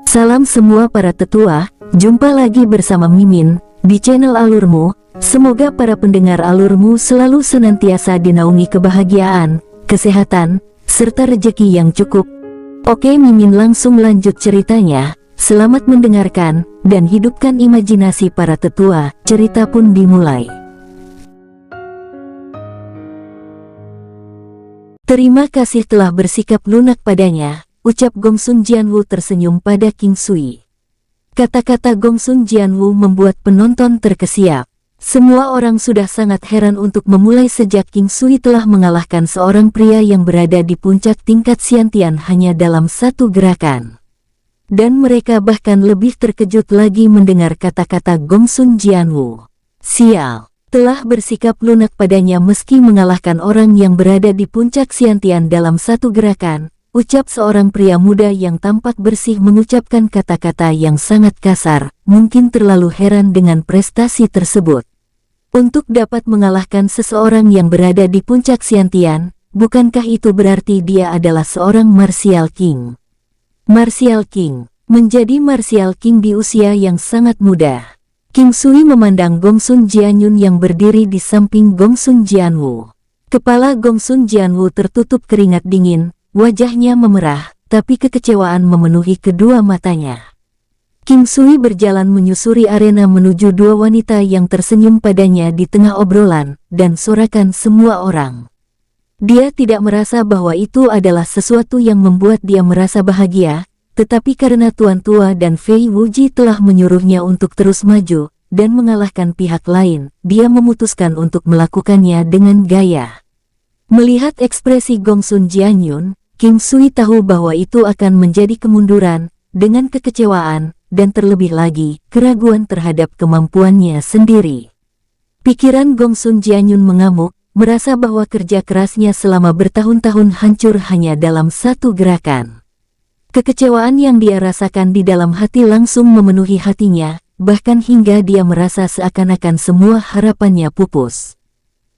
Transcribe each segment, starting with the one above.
Salam semua para tetua, jumpa lagi bersama Mimin di channel Alurmu. Semoga para pendengar Alurmu selalu senantiasa dinaungi kebahagiaan, kesehatan, serta rezeki yang cukup. Oke, Mimin langsung lanjut ceritanya. Selamat mendengarkan dan hidupkan imajinasi para tetua. Cerita pun dimulai. Terima kasih telah bersikap lunak padanya, ucap Gongsun Jianwu tersenyum pada King Sui. Kata-kata Gongsun Jianwu membuat penonton terkesiap. Semua orang sudah sangat heran untuk memulai sejak King Sui telah mengalahkan seorang pria yang berada di puncak tingkat Xiantian hanya dalam satu gerakan. Dan mereka bahkan lebih terkejut lagi mendengar kata-kata Gongsun Jianwu. Sial, telah bersikap lunak padanya meski mengalahkan orang yang berada di puncak Xiantian dalam satu gerakan, ucap seorang pria muda yang tampak bersih mengucapkan kata-kata yang sangat kasar, mungkin terlalu heran dengan prestasi tersebut. Untuk dapat mengalahkan seseorang yang berada di puncak Xiantian, bukankah itu berarti dia adalah seorang Martial King? Martial King, menjadi Martial King di usia yang sangat muda. King Sui memandang Gongsun Jianyun yang berdiri di samping Gongsun Jianwu. Kepala Gongsun Jianwu tertutup keringat dingin, wajahnya memerah, tapi kekecewaan memenuhi kedua matanya. King Sui berjalan menyusuri arena menuju dua wanita yang tersenyum padanya di tengah obrolan, dan sorakan semua orang. Dia tidak merasa bahwa itu adalah sesuatu yang membuat dia merasa bahagia, tetapi karena Tuan Tua dan Fei Wuji telah menyuruhnya untuk terus maju, dan mengalahkan pihak lain, dia memutuskan untuk melakukannya dengan gaya. Melihat ekspresi Gongsun Jianyun, King Sui tahu bahwa itu akan menjadi kemunduran, dengan kekecewaan, dan terlebih lagi, keraguan terhadap kemampuannya sendiri. Pikiran Gongsun Jianyun mengamuk, merasa bahwa kerja kerasnya selama bertahun-tahun hancur hanya dalam satu gerakan. Kekecewaan yang dia rasakan di dalam hati langsung memenuhi hatinya, bahkan hingga dia merasa seakan-akan semua harapannya pupus.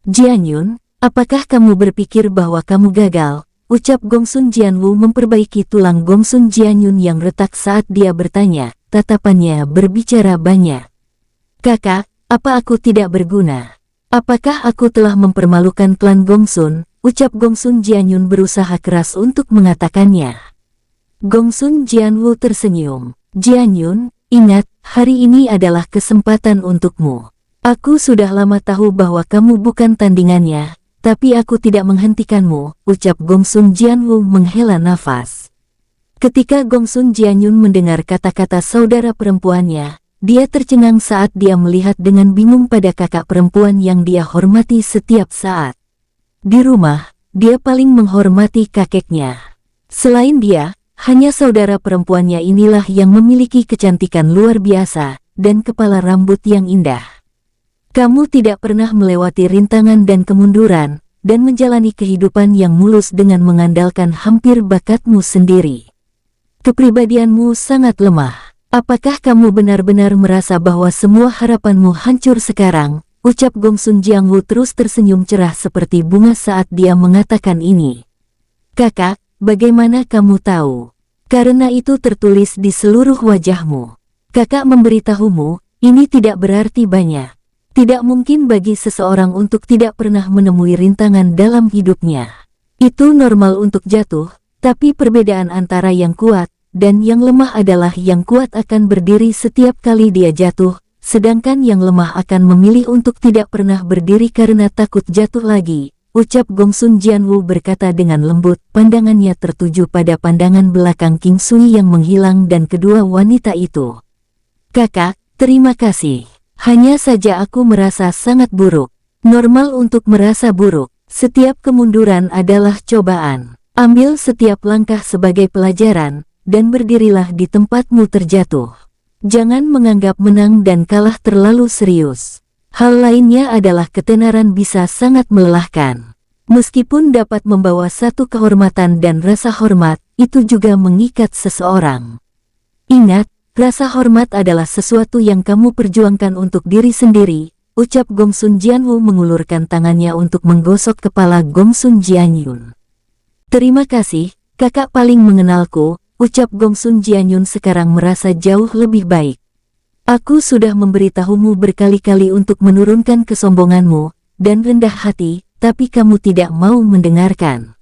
Jianyun, apakah kamu berpikir bahwa kamu gagal? Ucap Gongsun Jianwu memperbaiki tulang Gongsun Jianyun yang retak saat dia bertanya, tatapannya berbicara banyak. Kakak, apa aku tidak berguna? Apakah aku telah mempermalukan klan Gongsun? Ucap Gongsun Jianyun berusaha keras untuk mengatakannya. Gongsun Jianwu tersenyum. Jianyun, ingat, hari ini adalah kesempatan untukmu. Aku sudah lama tahu bahwa kamu bukan tandingannya, tapi aku tidak menghentikanmu, ucap Gongsun Jianwu menghela nafas. Ketika Gongsun Jianyun mendengar kata-kata saudara perempuannya, dia tercengang saat dia melihat dengan bingung pada kakak perempuan yang dia hormati setiap saat. Di rumah, dia paling menghormati kakeknya. Selain dia, hanya saudara perempuannya inilah yang memiliki kecantikan luar biasa, dan kepala rambut yang indah. Kamu tidak pernah melewati rintangan dan kemunduran, dan menjalani kehidupan yang mulus dengan mengandalkan hampir bakatmu sendiri. Kepribadianmu sangat lemah. Apakah kamu benar-benar merasa bahwa semua harapanmu hancur sekarang? Ucap Gongsun Jianwu terus tersenyum cerah seperti bunga saat dia mengatakan ini. Kakak, bagaimana kamu tahu? Karena itu tertulis di seluruh wajahmu. Kakak memberitahumu, ini tidak berarti banyak. Tidak mungkin bagi seseorang untuk tidak pernah menemui rintangan dalam hidupnya. Itu normal untuk jatuh, tapi perbedaan antara yang kuat dan yang lemah adalah yang kuat akan berdiri setiap kali dia jatuh, sedangkan yang lemah akan memilih untuk tidak pernah berdiri karena takut jatuh lagi. Ucap Gongsun Jianwu berkata dengan lembut, pandangannya tertuju pada pandangan belakang King Sui yang menghilang dan kedua wanita itu. Kakak, terima kasih. Hanya saja aku merasa sangat buruk. Normal untuk merasa buruk. Setiap kemunduran adalah cobaan. Ambil setiap langkah sebagai pelajaran, dan berdirilah di tempatmu terjatuh. Jangan menganggap menang dan kalah terlalu serius. Hal lainnya adalah ketenaran bisa sangat melelahkan. Meskipun dapat membawa satu kehormatan dan rasa hormat, itu juga mengikat seseorang. Ingat, rasa hormat adalah sesuatu yang kamu perjuangkan untuk diri sendiri, ucap Gongsun Jianwu mengulurkan tangannya untuk menggosok kepala Gongsun Jianyun. Terima kasih, kakak paling mengenalku, ucap Gongsun Jianyun sekarang merasa jauh lebih baik. Aku sudah memberitahumu berkali-kali untuk menurunkan kesombonganmu dan rendah hati, tapi kamu tidak mau mendengarkan.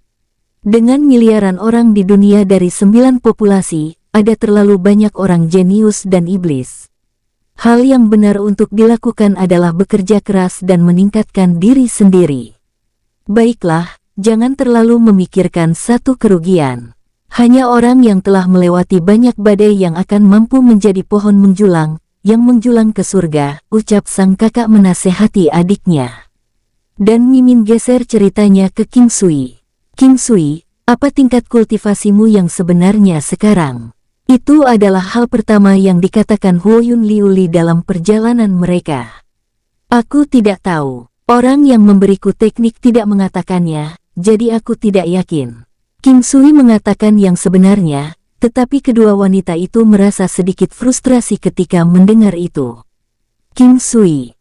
Dengan miliaran orang di dunia dari 9 populasi, ada terlalu banyak orang jenius dan iblis. Hal yang benar untuk dilakukan adalah bekerja keras dan meningkatkan diri sendiri. Baiklah, jangan terlalu memikirkan satu kerugian. Hanya orang yang telah melewati banyak badai yang akan mampu menjadi pohon menjulang, yang menjulang ke surga, ucap sang kakak menasehati adiknya. Dan Mimin geser ceritanya ke King Sui. King Sui, apa tingkat kultivasimu yang sebenarnya sekarang? Itu adalah hal pertama yang dikatakan Huoyun Liuli dalam perjalanan mereka. Aku tidak tahu. Orang yang memberiku teknik tidak mengatakannya, jadi aku tidak yakin. King Sui mengatakan yang sebenarnya, tetapi kedua wanita itu merasa sedikit frustrasi ketika mendengar itu. King Sui,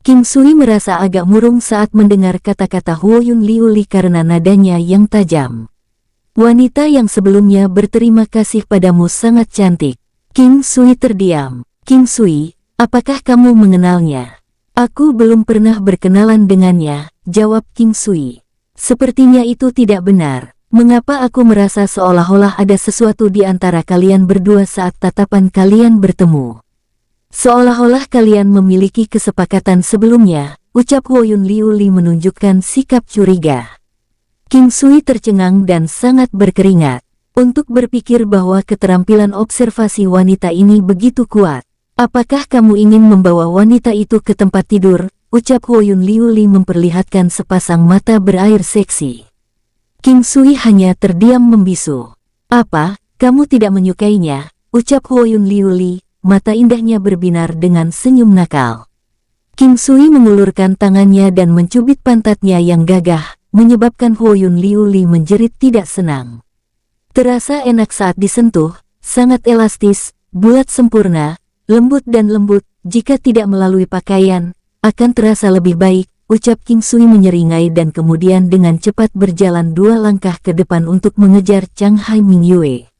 King Sui merasa agak murung saat mendengar kata-kata Huoyun Liuli karena nadanya yang tajam. Wanita yang sebelumnya berterima kasih padamu sangat cantik. King Sui terdiam. King Sui, apakah kamu mengenalnya? Aku belum pernah berkenalan dengannya, jawab King Sui. Sepertinya itu tidak benar. Mengapa aku merasa seolah-olah ada sesuatu di antara kalian berdua saat tatapan kalian bertemu? Seolah-olah kalian memiliki kesepakatan sebelumnya, ucap Huoyun Liuli menunjukkan sikap curiga. King Sui tercengang dan sangat berkeringat. Untuk berpikir bahwa keterampilan observasi wanita ini begitu kuat. Apakah kamu ingin membawa wanita itu ke tempat tidur? Ucap Huoyun Liuli memperlihatkan sepasang mata berair seksi. King Sui hanya terdiam membisu. Apa, kamu tidak menyukainya? Ucap Huoyun Liuli, mata indahnya berbinar dengan senyum nakal. King Sui mengulurkan tangannya dan mencubit pantatnya yang gagah, menyebabkan Huoyun Liuli menjerit tidak senang. Terasa enak saat disentuh, sangat elastis, bulat sempurna, lembut dan lembut, jika tidak melalui pakaian, akan terasa lebih baik. Ucap King Sui menyeringai dan kemudian dengan cepat berjalan 2 langkah ke depan untuk mengejar Chang Hai Mingyue.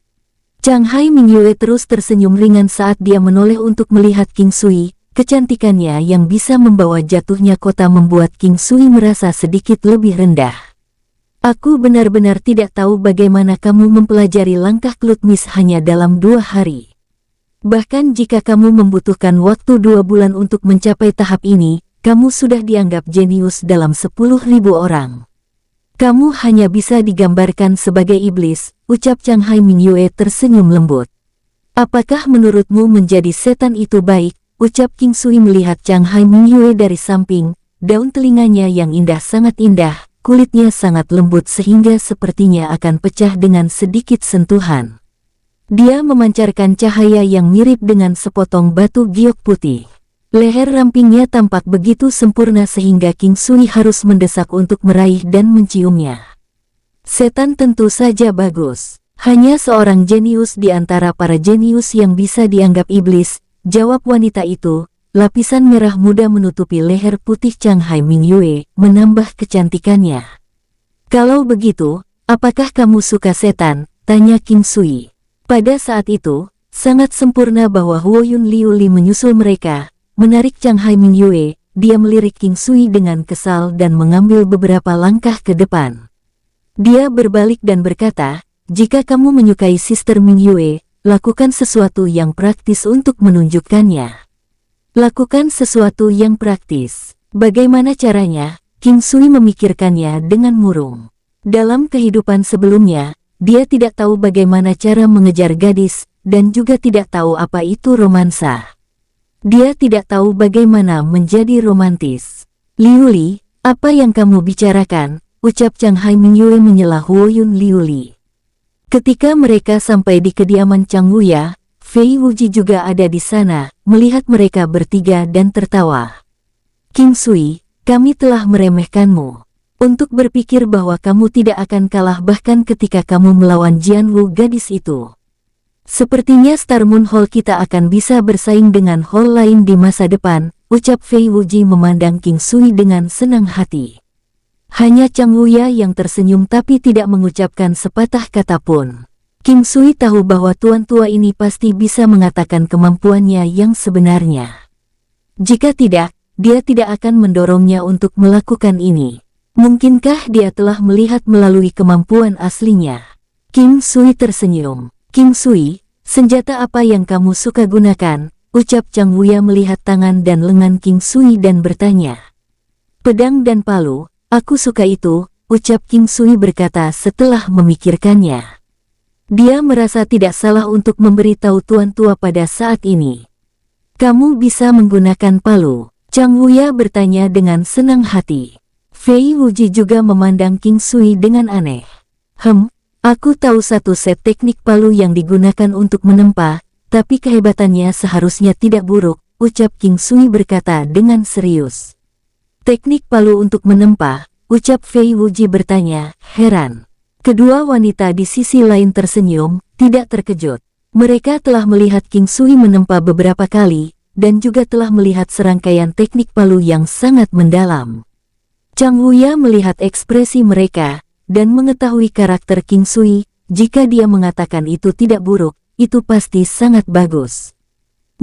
Chang Hai Mingyue terus tersenyum ringan saat dia menoleh untuk melihat King Sui. Kecantikannya yang bisa membawa jatuhnya kota membuat King Sui merasa sedikit lebih rendah. Aku benar-benar tidak tahu bagaimana kamu mempelajari langkah Klutmis hanya dalam 2 hari. Bahkan jika kamu membutuhkan waktu 2 bulan untuk mencapai tahap ini, kamu sudah dianggap jenius dalam 10.000 orang. Kamu hanya bisa digambarkan sebagai iblis, ucap Chang Hai Mingyue tersenyum lembut. Apakah menurutmu menjadi setan itu baik? Ucap King Sui melihat Chang Hai Mingyue dari samping, daun telinganya yang indah sangat indah, kulitnya sangat lembut sehingga sepertinya akan pecah dengan sedikit sentuhan. Dia memancarkan cahaya yang mirip dengan sepotong batu giok putih. Leher rampingnya tampak begitu sempurna sehingga King Sui harus mendesak untuk meraih dan menciumnya. Setan tentu saja bagus. Hanya seorang jenius di antara para jenius yang bisa dianggap iblis, jawab wanita itu. Lapisan merah muda menutupi leher putih Chang Hai Mingyue, menambah kecantikannya. Kalau begitu, apakah kamu suka setan? Tanya King Sui. Pada saat itu, sangat sempurna bahwa Huoyun Liuli menyusul mereka. Menarik Chang Hai Mingyue, dia melirik King Sui dengan kesal dan mengambil beberapa langkah ke depan. Dia berbalik dan berkata, jika kamu menyukai Sister Mingyue, lakukan sesuatu yang praktis untuk menunjukkannya. Lakukan sesuatu yang praktis. Bagaimana caranya? King Sui memikirkannya dengan murung. Dalam kehidupan sebelumnya, dia tidak tahu bagaimana cara mengejar gadis, dan juga tidak tahu apa itu romansa. Dia tidak tahu bagaimana menjadi romantis. Liuli, apa yang kamu bicarakan? Ucap Chang Hai Mingyue menyela Huoyun Liuli. Ketika mereka sampai di kediaman Chang Wuya, Fei Wuji juga ada di sana, melihat mereka bertiga dan tertawa. King Sui, kami telah meremehkanmu. Untuk berpikir bahwa kamu tidak akan kalah bahkan ketika kamu melawan Jianwu gadis itu. Sepertinya Star Moon Hall kita akan bisa bersaing dengan hall lain di masa depan, ucap Fei Wuji memandang King Sui dengan senang hati. Hanya Chang Wuya yang tersenyum tapi tidak mengucapkan sepatah kata pun. King Sui tahu bahwa tuan tua ini pasti bisa mengatakan kemampuannya yang sebenarnya. Jika tidak, dia tidak akan mendorongnya untuk melakukan ini. Mungkinkah dia telah melihat melalui kemampuan aslinya? King Sui tersenyum. King Sui, senjata apa yang kamu suka gunakan? Ucap Chang Wuya melihat tangan dan lengan King Sui dan bertanya. Pedang dan palu, aku suka itu, ucap King Sui berkata setelah memikirkannya. Dia merasa tidak salah untuk memberitahu tuan tua pada saat ini. Kamu bisa menggunakan palu? Chang Wuya bertanya dengan senang hati. Fei Wuji juga memandang King Sui dengan aneh. Aku tahu satu set teknik palu yang digunakan untuk menempa, tapi kehebatannya seharusnya tidak buruk, ucap King Sui berkata dengan serius. Teknik palu untuk menempa, ucap Fei Wuji bertanya, heran. Kedua wanita di sisi lain tersenyum, tidak terkejut. Mereka telah melihat King Sui menempa beberapa kali, dan juga telah melihat serangkaian teknik palu yang sangat mendalam. Chang Wuya melihat ekspresi mereka, dan mengetahui karakter King Sui, jika dia mengatakan itu tidak buruk, itu pasti sangat bagus.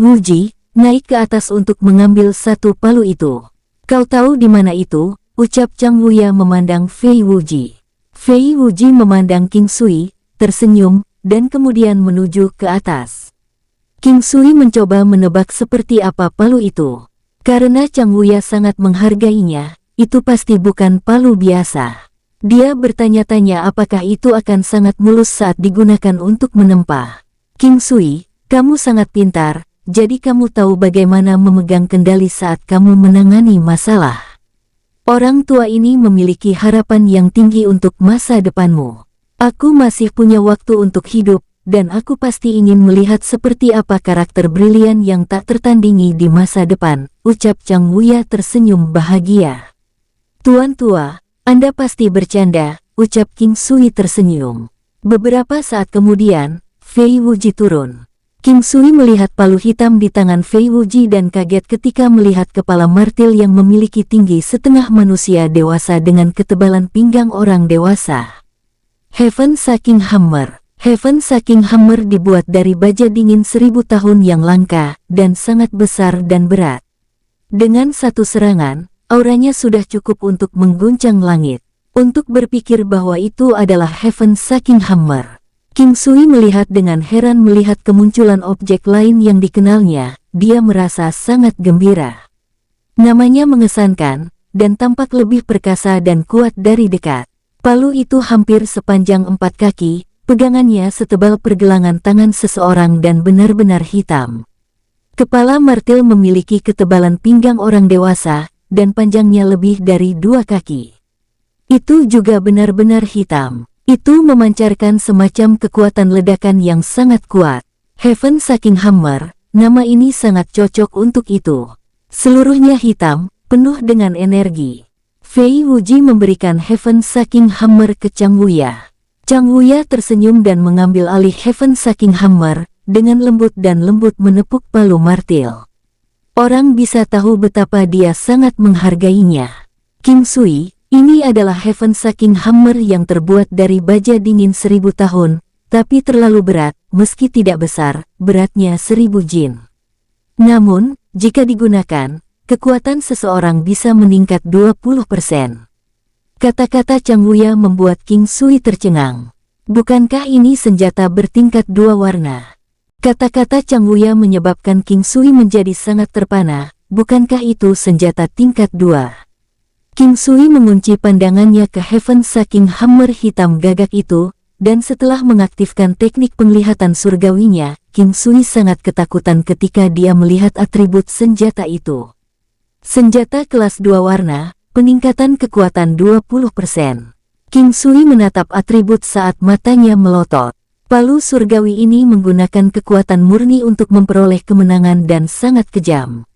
Wuji, naik ke atas untuk mengambil satu palu itu. Kau tahu di mana itu? Ucap Chang Wuya memandang Fei Wuji. Fei Wuji memandang King Sui, tersenyum, dan kemudian menuju ke atas. King Sui mencoba menebak seperti apa palu itu. Karena Chang Wuya sangat menghargainya, itu pasti bukan palu biasa. Dia bertanya-tanya apakah itu akan sangat mulus saat digunakan untuk menempa. King Sui, kamu sangat pintar, jadi kamu tahu bagaimana memegang kendali saat kamu menangani masalah. Orang tua ini memiliki harapan yang tinggi untuk masa depanmu. Aku masih punya waktu untuk hidup, dan aku pasti ingin melihat seperti apa karakter brilian yang tak tertandingi di masa depan, ucap Chang Wuya tersenyum bahagia. Tuan tua, Anda pasti bercanda, ucap King Sui tersenyum. Beberapa saat kemudian, Fei Wuji turun. King Sui melihat palu hitam di tangan Fei Wuji dan kaget ketika melihat kepala martil yang memiliki tinggi setengah manusia dewasa dengan ketebalan pinggang orang dewasa. Heaven Shaking Hammer. Heaven Shaking Hammer dibuat dari baja dingin 1000 tahun yang langka dan sangat besar dan berat. Dengan satu serangan, auranya sudah cukup untuk mengguncang langit. Untuk berpikir bahwa itu adalah Heaven Shaking Hammer. King Sui melihat dengan heran melihat kemunculan objek lain yang dikenalnya, dia merasa sangat gembira. Namanya mengesankan, dan tampak lebih perkasa dan kuat dari dekat. Palu itu hampir sepanjang 4 kaki, pegangannya setebal pergelangan tangan seseorang dan benar-benar hitam. Kepala martil memiliki ketebalan pinggang orang dewasa, dan panjangnya lebih dari 2 kaki. Itu juga benar-benar hitam. Itu memancarkan semacam kekuatan ledakan yang sangat kuat. Heaven Shaking Hammer, nama ini sangat cocok untuk itu. Seluruhnya hitam, penuh dengan energi. Fei Wuji memberikan Heaven Shaking Hammer ke Chang Wuya. Chang Wuya tersenyum dan mengambil alih Heaven Shaking Hammer, dengan lembut dan lembut menepuk palu martil. Orang bisa tahu betapa dia sangat menghargainya. King Sui, ini adalah Heaven Shaking Hammer yang terbuat dari baja dingin 1000 tahun, tapi terlalu berat, meski tidak besar, beratnya 1000 jin. Namun, jika digunakan, kekuatan seseorang bisa meningkat 20%. Kata-kata Chang Wuya membuat King Sui tercengang. Bukankah ini senjata bertingkat 2 warna? Kata-kata Chang Wuya menyebabkan King Sui menjadi sangat terpana, bukankah itu senjata tingkat 2? King Sui mengunci pandangannya ke Heaven Shaking Hammer hitam gagak itu, dan setelah mengaktifkan teknik penglihatan surgawinya, King Sui sangat ketakutan ketika dia melihat atribut senjata itu. Senjata kelas 2 warna, peningkatan kekuatan 20%. King Sui menatap atribut saat matanya melotot. Palu surgawi ini menggunakan kekuatan murni untuk memperoleh kemenangan dan sangat kejam.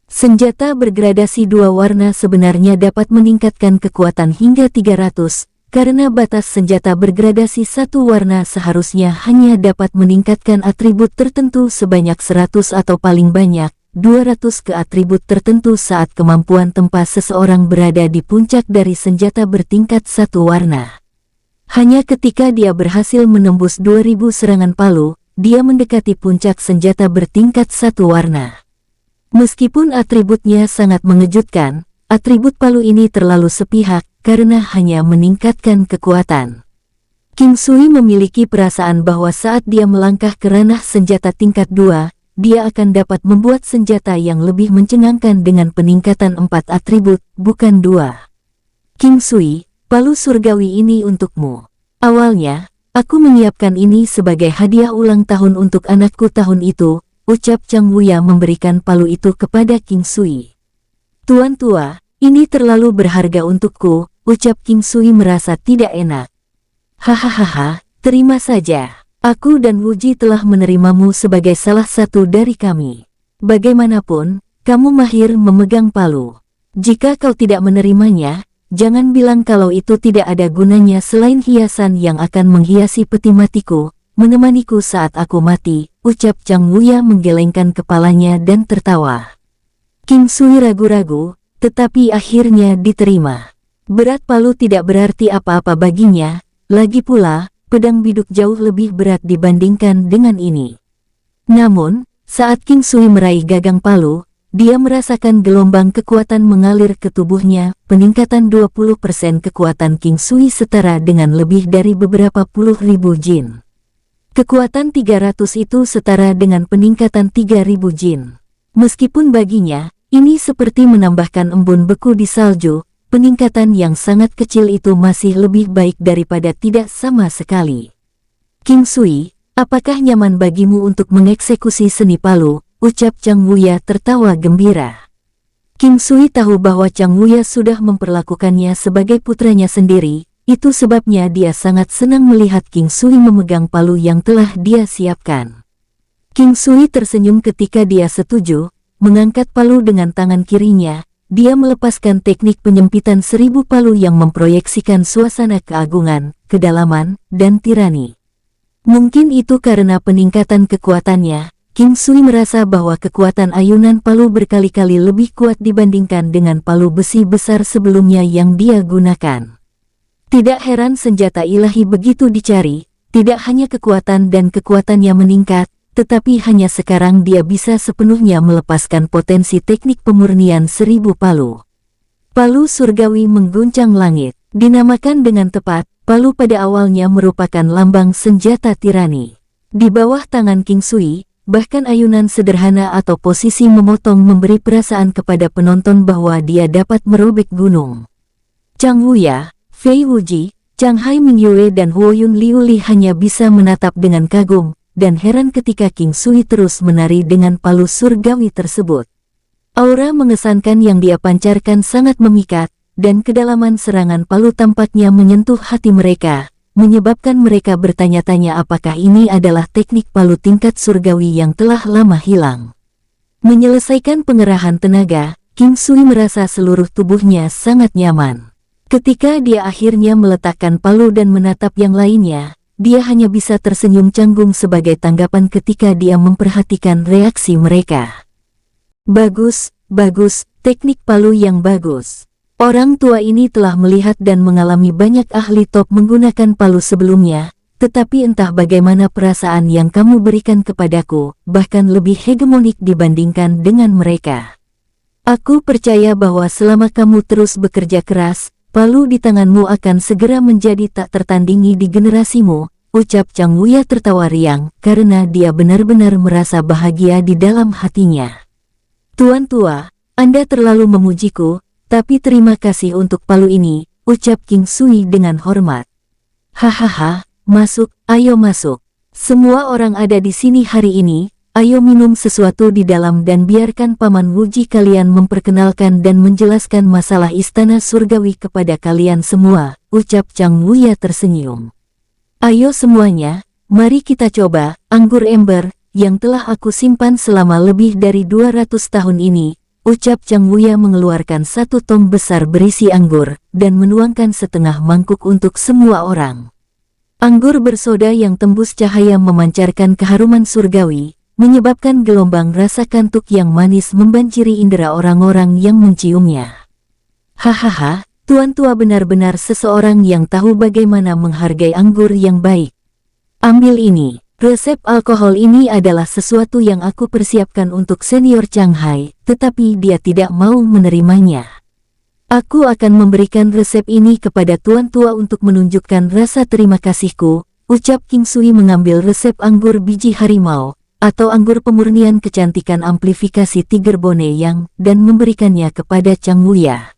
Senjata bergradasi 2 warna sebenarnya dapat meningkatkan kekuatan hingga 300, karena batas senjata bergradasi 1 warna seharusnya hanya dapat meningkatkan atribut tertentu sebanyak 100 atau paling banyak 200 ke atribut tertentu saat kemampuan tempa seseorang berada di puncak dari senjata bertingkat 1 warna. Hanya ketika dia berhasil menembus 2000 serangan palu, dia mendekati puncak senjata bertingkat satu warna. Meskipun atributnya sangat mengejutkan, atribut palu ini terlalu sepihak karena hanya meningkatkan kekuatan. King Sui memiliki perasaan bahwa saat dia melangkah ke ranah senjata tingkat 2, dia akan dapat membuat senjata yang lebih mencengangkan dengan peningkatan 4 atribut, bukan 2. King Sui, palu surgawi ini untukmu. Awalnya, aku menyiapkan ini sebagai hadiah ulang tahun untuk anakku tahun itu, ucap Chang Wuya memberikan palu itu kepada King Sui. Tuan tua, ini terlalu berharga untukku, ucap King Sui merasa tidak enak. Hahaha, terima saja. Aku dan Wuji telah menerimamu sebagai salah satu dari kami. Bagaimanapun, kamu mahir memegang palu. Jika kau tidak menerimanya, jangan bilang kalau itu tidak ada gunanya selain hiasan yang akan menghiasi peti matiku, menemaniku saat aku mati, ucap Chang Wuya menggelengkan kepalanya dan tertawa. King Sui ragu-ragu, tetapi akhirnya diterima. Berat palu tidak berarti apa-apa baginya. Lagi pula, pedang biduk jauh lebih berat dibandingkan dengan ini. Namun, saat King Sui meraih gagang palu, dia merasakan gelombang kekuatan mengalir ke tubuhnya, peningkatan 20% kekuatan King Sui setara dengan lebih dari beberapa puluh ribu jin. Kekuatan 300 itu setara dengan peningkatan 3000 jin. Meskipun baginya, ini seperti menambahkan embun beku di salju, peningkatan yang sangat kecil itu masih lebih baik daripada tidak sama sekali. King Sui, apakah nyaman bagimu untuk mengeksekusi seni palu? Ucap Chang Wuya tertawa gembira. King Sui tahu bahwa Chang Wuya sudah memperlakukannya sebagai putranya sendiri, itu sebabnya dia sangat senang melihat King Sui memegang palu yang telah dia siapkan. King Sui tersenyum ketika dia setuju, mengangkat palu dengan tangan kirinya. Dia melepaskan teknik penyempitan 1000 palu yang memproyeksikan suasana keagungan, kedalaman, dan tirani. Mungkin itu karena peningkatan kekuatannya, King Sui merasa bahwa kekuatan ayunan palu berkali-kali lebih kuat dibandingkan dengan palu besi besar sebelumnya yang dia gunakan. Tidak heran senjata ilahi begitu dicari, tidak hanya kekuatan dan kekuatannya meningkat, tetapi hanya sekarang dia bisa sepenuhnya melepaskan potensi teknik pemurnian 1000 palu. Palu surgawi mengguncang langit, dinamakan dengan tepat, palu pada awalnya merupakan lambang senjata tirani. Di bawah tangan King Sui, bahkan ayunan sederhana atau posisi memotong memberi perasaan kepada penonton bahwa dia dapat merobek gunung. Chang Wuya, Fei Wuji, Chang Hai Mingyue dan Huoyun Liuli hanya bisa menatap dengan kagum dan heran ketika King Sui terus menari dengan palu surgawi tersebut. Aura mengesankan yang dia pancarkan sangat memikat, dan kedalaman serangan palu tampaknya menyentuh hati mereka, menyebabkan mereka bertanya-tanya apakah ini adalah teknik palu tingkat surgawi yang telah lama hilang. Menyelesaikan pengerahan tenaga, King Sui merasa seluruh tubuhnya sangat nyaman. Ketika dia akhirnya meletakkan palu dan menatap yang lainnya, dia hanya bisa tersenyum canggung sebagai tanggapan ketika dia memperhatikan reaksi mereka. Bagus, bagus, teknik palu yang bagus. Orang tua ini telah melihat dan mengalami banyak ahli top menggunakan palu sebelumnya, tetapi entah bagaimana perasaan yang kamu berikan kepadaku, bahkan lebih hegemonik dibandingkan dengan mereka. Aku percaya bahwa selama kamu terus bekerja keras, palu di tanganmu akan segera menjadi tak tertandingi di generasimu, ucap Chang Wuya tertawa riang, karena dia benar-benar merasa bahagia di dalam hatinya. Tuan tua, Anda terlalu memujiku, tapi terima kasih untuk palu ini, ucap King Sui dengan hormat. Hahaha, masuk, ayo masuk. Semua orang ada di sini hari ini, ayo minum sesuatu di dalam dan biarkan Paman Wuji kalian memperkenalkan dan menjelaskan masalah istana surgawi kepada kalian semua, ucap Chang Wuya tersenyum. Ayo semuanya, mari kita coba anggur ember yang telah aku simpan selama lebih dari 200 tahun ini, ucap Chang Wuya mengeluarkan satu tong besar berisi anggur dan menuangkan setengah mangkuk untuk semua orang. Anggur bersoda yang tembus cahaya memancarkan keharuman surgawi, menyebabkan gelombang rasa kantuk yang manis membanjiri indera orang-orang yang menciumnya. Hahaha, Tuan Tua benar-benar seseorang yang tahu bagaimana menghargai anggur yang baik. Ambil ini. Resep alkohol ini adalah sesuatu yang aku persiapkan untuk senior Changhai, tetapi dia tidak mau menerimanya. Aku akan memberikan resep ini kepada Tuan Tua untuk menunjukkan rasa terima kasihku, ucap King Sui mengambil resep anggur biji harimau, atau anggur pemurnian kecantikan amplifikasi Tiger Bone Yang, dan memberikannya kepada Chang Wuya.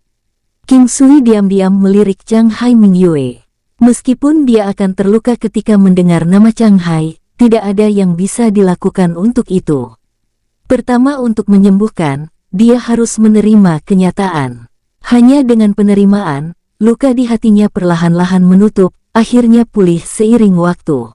King Sui diam-diam melirik Changhai Mingyue. Meskipun dia akan terluka ketika mendengar nama Changhai, tidak ada yang bisa dilakukan untuk itu. Pertama, untuk menyembuhkan, dia harus menerima kenyataan. Hanya dengan penerimaan, luka di hatinya perlahan-lahan menutup, akhirnya pulih seiring waktu.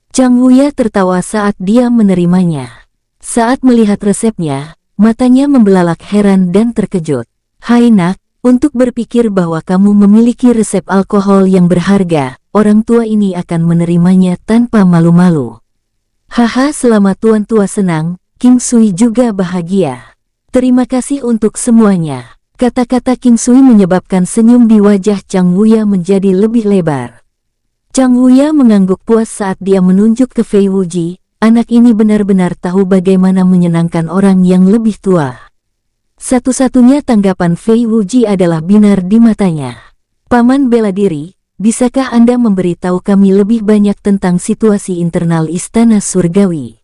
Chang Wuya tertawa saat dia menerimanya. Saat melihat resepnya, matanya membelalak heran dan terkejut. Hai nak, untuk berpikir bahwa kamu memiliki resep alkohol yang berharga, orang tua ini akan menerimanya tanpa malu-malu. Haha, selama Tuan Tua senang, King Sui juga bahagia. Terima kasih untuk semuanya. Kata-kata King Sui menyebabkan senyum di wajah Chang Wuya menjadi lebih lebar. Chang Wuya mengangguk puas saat dia menunjuk ke Fei Wuji. Anak ini benar-benar tahu bagaimana menyenangkan orang yang lebih tua. Satu-satunya tanggapan Fei Wuji adalah binar di matanya. Paman bela diri, bisakah Anda memberitahu kami lebih banyak tentang situasi internal Istana Surgawi?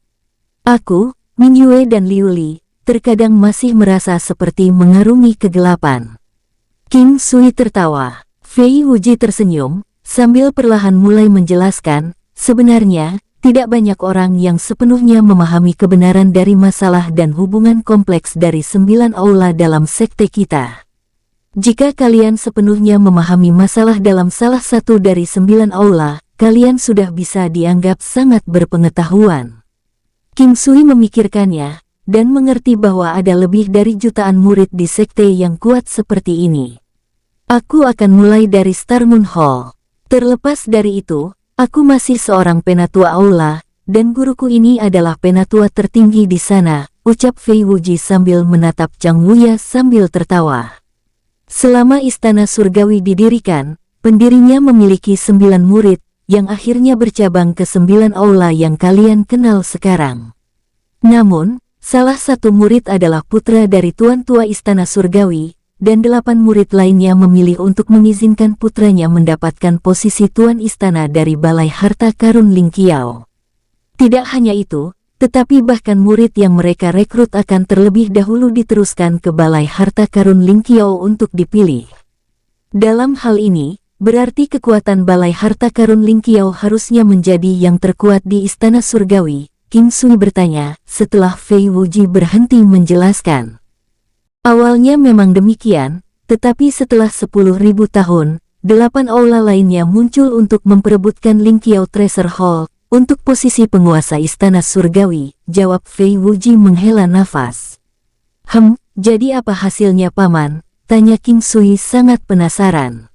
Aku, Mingyue dan Liu Li, terkadang masih merasa seperti mengarungi kegelapan. King Sui tertawa. Fei Wuji tersenyum, sambil perlahan mulai menjelaskan, sebenarnya, tidak banyak orang yang sepenuhnya memahami kebenaran dari masalah dan hubungan kompleks dari 9 aula dalam sekte kita. Jika kalian sepenuhnya memahami masalah dalam salah satu dari 9 aula, kalian sudah bisa dianggap sangat berpengetahuan. King Sui memikirkannya, dan mengerti bahwa ada lebih dari jutaan murid di sekte yang kuat seperti ini. Aku akan mulai dari Star Moon Hall. Terlepas dari itu, aku masih seorang penatua aula, dan guruku ini adalah penatua tertinggi di sana, ucap Fei Wuji sambil menatap Chang Wuya sambil tertawa. Selama Istana Surgawi didirikan, pendirinya memiliki 9 murid, yang akhirnya bercabang ke 9 aula yang kalian kenal sekarang. Namun, salah satu murid adalah putra dari Tuan Tua Istana Surgawi, dan 8 murid lainnya memilih untuk mengizinkan putranya mendapatkan posisi Tuan Istana dari Balai Harta Karun Ling Qiao. Tidak hanya itu, tetapi bahkan murid yang mereka rekrut akan terlebih dahulu diteruskan ke Balai Harta Karun Ling Qiao untuk dipilih. Dalam hal ini, berarti kekuatan Balai Harta Karun Ling Qiao harusnya menjadi yang terkuat di Istana Surgawi, King Sui bertanya, setelah Fei Wuji berhenti menjelaskan. Awalnya memang demikian, tetapi setelah 10.000 tahun, 8 aula lainnya muncul untuk memperebutkan Ling Qiao Treasure Hall, untuk posisi penguasa Istana Surgawi, jawab Fei Wuji menghela nafas. Jadi apa hasilnya paman? Tanya King Sui sangat penasaran.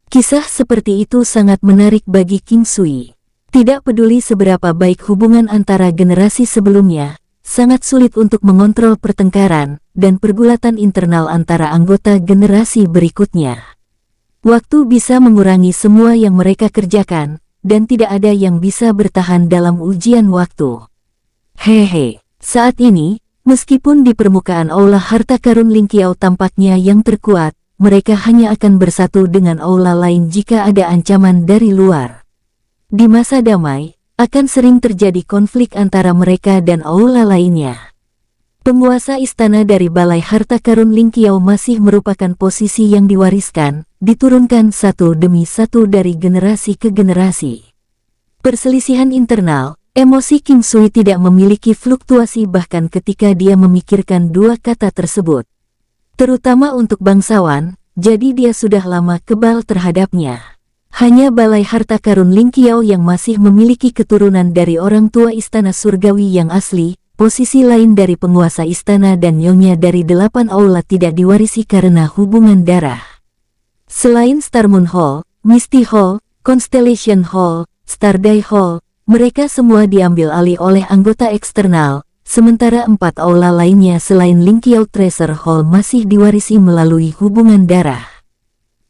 Kisah seperti itu sangat menarik bagi King Sui. Tidak peduli seberapa baik hubungan antara generasi sebelumnya, sangat sulit untuk mengontrol pertengkaran dan pergulatan internal antara anggota generasi berikutnya. Waktu bisa mengurangi semua yang mereka kerjakan, dan tidak ada yang bisa bertahan dalam ujian waktu. Hehe, saat ini, meskipun di permukaan aula harta karun Ling Qiao tampaknya yang terkuat, mereka hanya akan bersatu dengan aula lain jika ada ancaman dari luar. Di masa damai, akan sering terjadi konflik antara mereka dan aula lainnya. Penguasa istana dari Balai Harta Karun Ling Qiao masih merupakan posisi yang diwariskan, diturunkan satu demi satu dari generasi ke generasi. Perselisihan internal, emosi King Sui tidak memiliki fluktuasi bahkan ketika dia memikirkan dua kata tersebut. Terutama untuk bangsawan, jadi dia sudah lama kebal terhadapnya. Hanya Balai Harta Karun Ling Qiao yang masih memiliki keturunan dari orang tua Istana Surgawi yang asli, posisi lain dari penguasa istana dan nyonya dari 8 aula tidak diwarisi karena hubungan darah. Selain Star Moon Hall, Misty Hall, Constellation Hall, Starday Hall, mereka semua diambil alih oleh anggota eksternal, sementara 4 aula lainnya selain Ling Qiao Treasure Hall masih diwarisi melalui hubungan darah.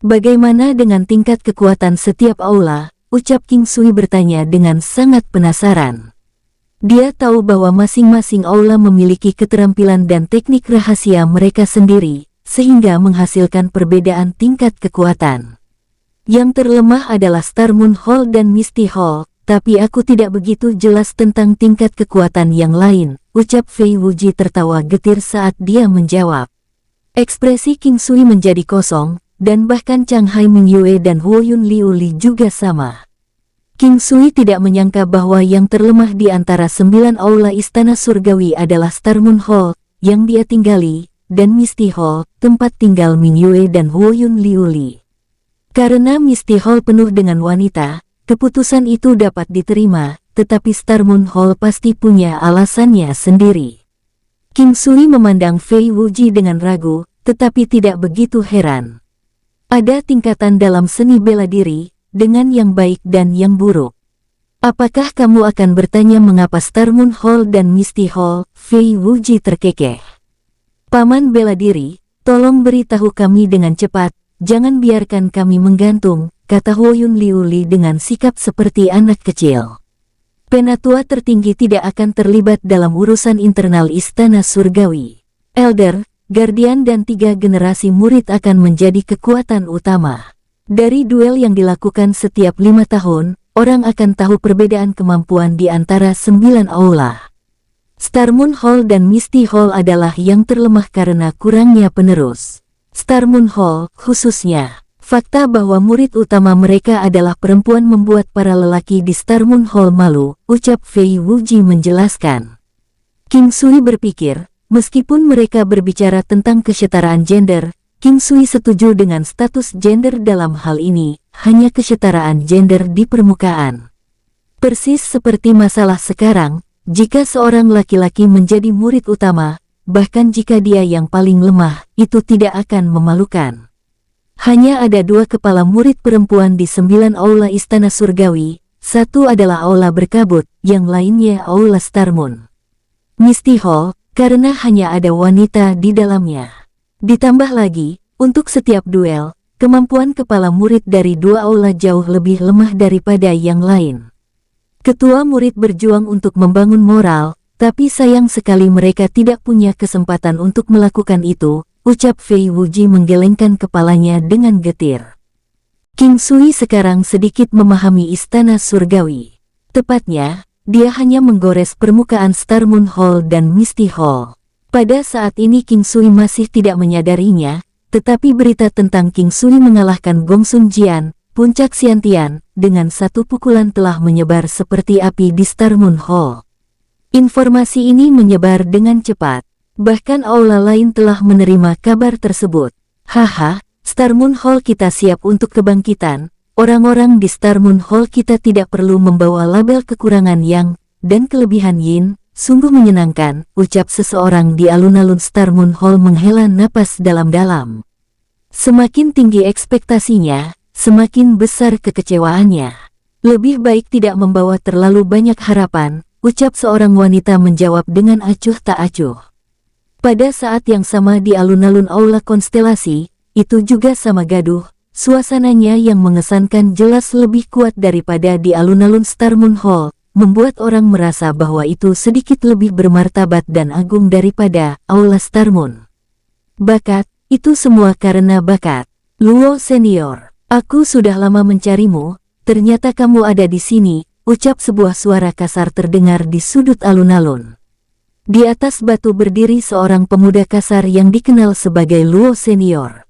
Bagaimana dengan tingkat kekuatan setiap aula? Ucap King Sui bertanya dengan sangat penasaran. Dia tahu bahwa masing-masing aula memiliki keterampilan dan teknik rahasia mereka sendiri, sehingga menghasilkan perbedaan tingkat kekuatan. Yang terlemah adalah Star Moon Hall dan Misty Hall, tapi aku tidak begitu jelas tentang tingkat kekuatan yang lain, ucap Fei Wuji tertawa getir saat dia menjawab. Ekspresi King Sui menjadi kosong, dan bahkan Chang Hai Mingyue dan Huo Yun Liu Li juga sama. King Sui tidak menyangka bahwa yang terlemah di antara 9 aula istana surgawi adalah Star Moon Hall, yang dia tinggali, dan Misty Hall, tempat tinggal Mingyue dan Huo Yun Liu Li. Karena Misty Hall penuh dengan wanita, keputusan itu dapat diterima, tetapi Star Moon Hall pasti punya alasannya sendiri. King Sui memandang Fei Wuji dengan ragu, tetapi tidak begitu heran. Ada tingkatan dalam seni bela diri, dengan yang baik dan yang buruk. Apakah kamu akan bertanya mengapa Star Moon Hall dan Misty Hall? Fei Wuji terkekeh. Paman bela diri, tolong beritahu kami dengan cepat, jangan biarkan kami menggantung, kata Huo Yun Liu Li dengan sikap seperti anak kecil. Penatua tertinggi tidak akan terlibat dalam urusan internal istana surgawi. Elder, Guardian dan 3 generasi murid akan menjadi kekuatan utama. Dari duel yang dilakukan setiap 5 tahun, orang akan tahu perbedaan kemampuan di antara 9 aula. Star Moon Hall dan Misty Hall adalah yang terlemah karena kurangnya penerus. Star Moon Hall, khususnya, fakta bahwa murid utama mereka adalah perempuan membuat para lelaki di Star Moon Hall malu, ucap Fei Wuji menjelaskan. King Sui berpikir, meskipun mereka berbicara tentang kesetaraan gender, King Sui setuju dengan status gender dalam hal ini, hanya kesetaraan gender di permukaan. Persis seperti masalah sekarang, jika seorang laki-laki menjadi murid utama, bahkan jika dia yang paling lemah, itu tidak akan memalukan. Hanya ada 2 kepala murid perempuan di 9 aula istana surgawi, satu adalah aula berkabut, yang lainnya aula Star Moon. Misty Hall, karena hanya ada wanita di dalamnya. Ditambah lagi, untuk setiap duel, kemampuan kepala murid dari 2 aula jauh lebih lemah daripada yang lain. Ketua murid berjuang untuk membangun moral, tapi sayang sekali mereka tidak punya kesempatan untuk melakukan itu, ucap Fei Wuji menggelengkan kepalanya dengan getir. King Sui sekarang sedikit memahami istana surgawi. Tepatnya, dia hanya menggores permukaan Star Moon Hall dan Misty Hall. Pada saat ini King Sui masih tidak menyadarinya, tetapi berita tentang King Sui mengalahkan Gong Sun Jian, puncak Xiantian, dengan 1 pukulan telah menyebar seperti api di Star Moon Hall. Informasi ini menyebar dengan cepat. Bahkan aula lain telah menerima kabar tersebut. Haha, Star Moon Hall kita siap untuk kebangkitan. Orang-orang di Star Moon Hall kita tidak perlu membawa label kekurangan yang, dan kelebihan yin, sungguh menyenangkan, ucap seseorang di alun-alun Star Moon Hall menghela napas dalam-dalam. Semakin tinggi ekspektasinya, semakin besar kekecewaannya. Lebih baik tidak membawa terlalu banyak harapan, ucap seorang wanita menjawab dengan acuh tak acuh. Pada saat yang sama di alun-alun aula konstelasi, itu juga sama gaduh. Suasananya yang mengesankan jelas lebih kuat daripada di alun-alun Star Moon Hall, membuat orang merasa bahwa itu sedikit lebih bermartabat dan agung daripada aula Star Moon. Bakat, itu semua karena bakat. Luo Senior, aku sudah lama mencarimu, ternyata kamu ada di sini, ucap sebuah suara kasar terdengar di sudut alun-alun. Di atas batu berdiri seorang pemuda kasar yang dikenal sebagai Luo Senior.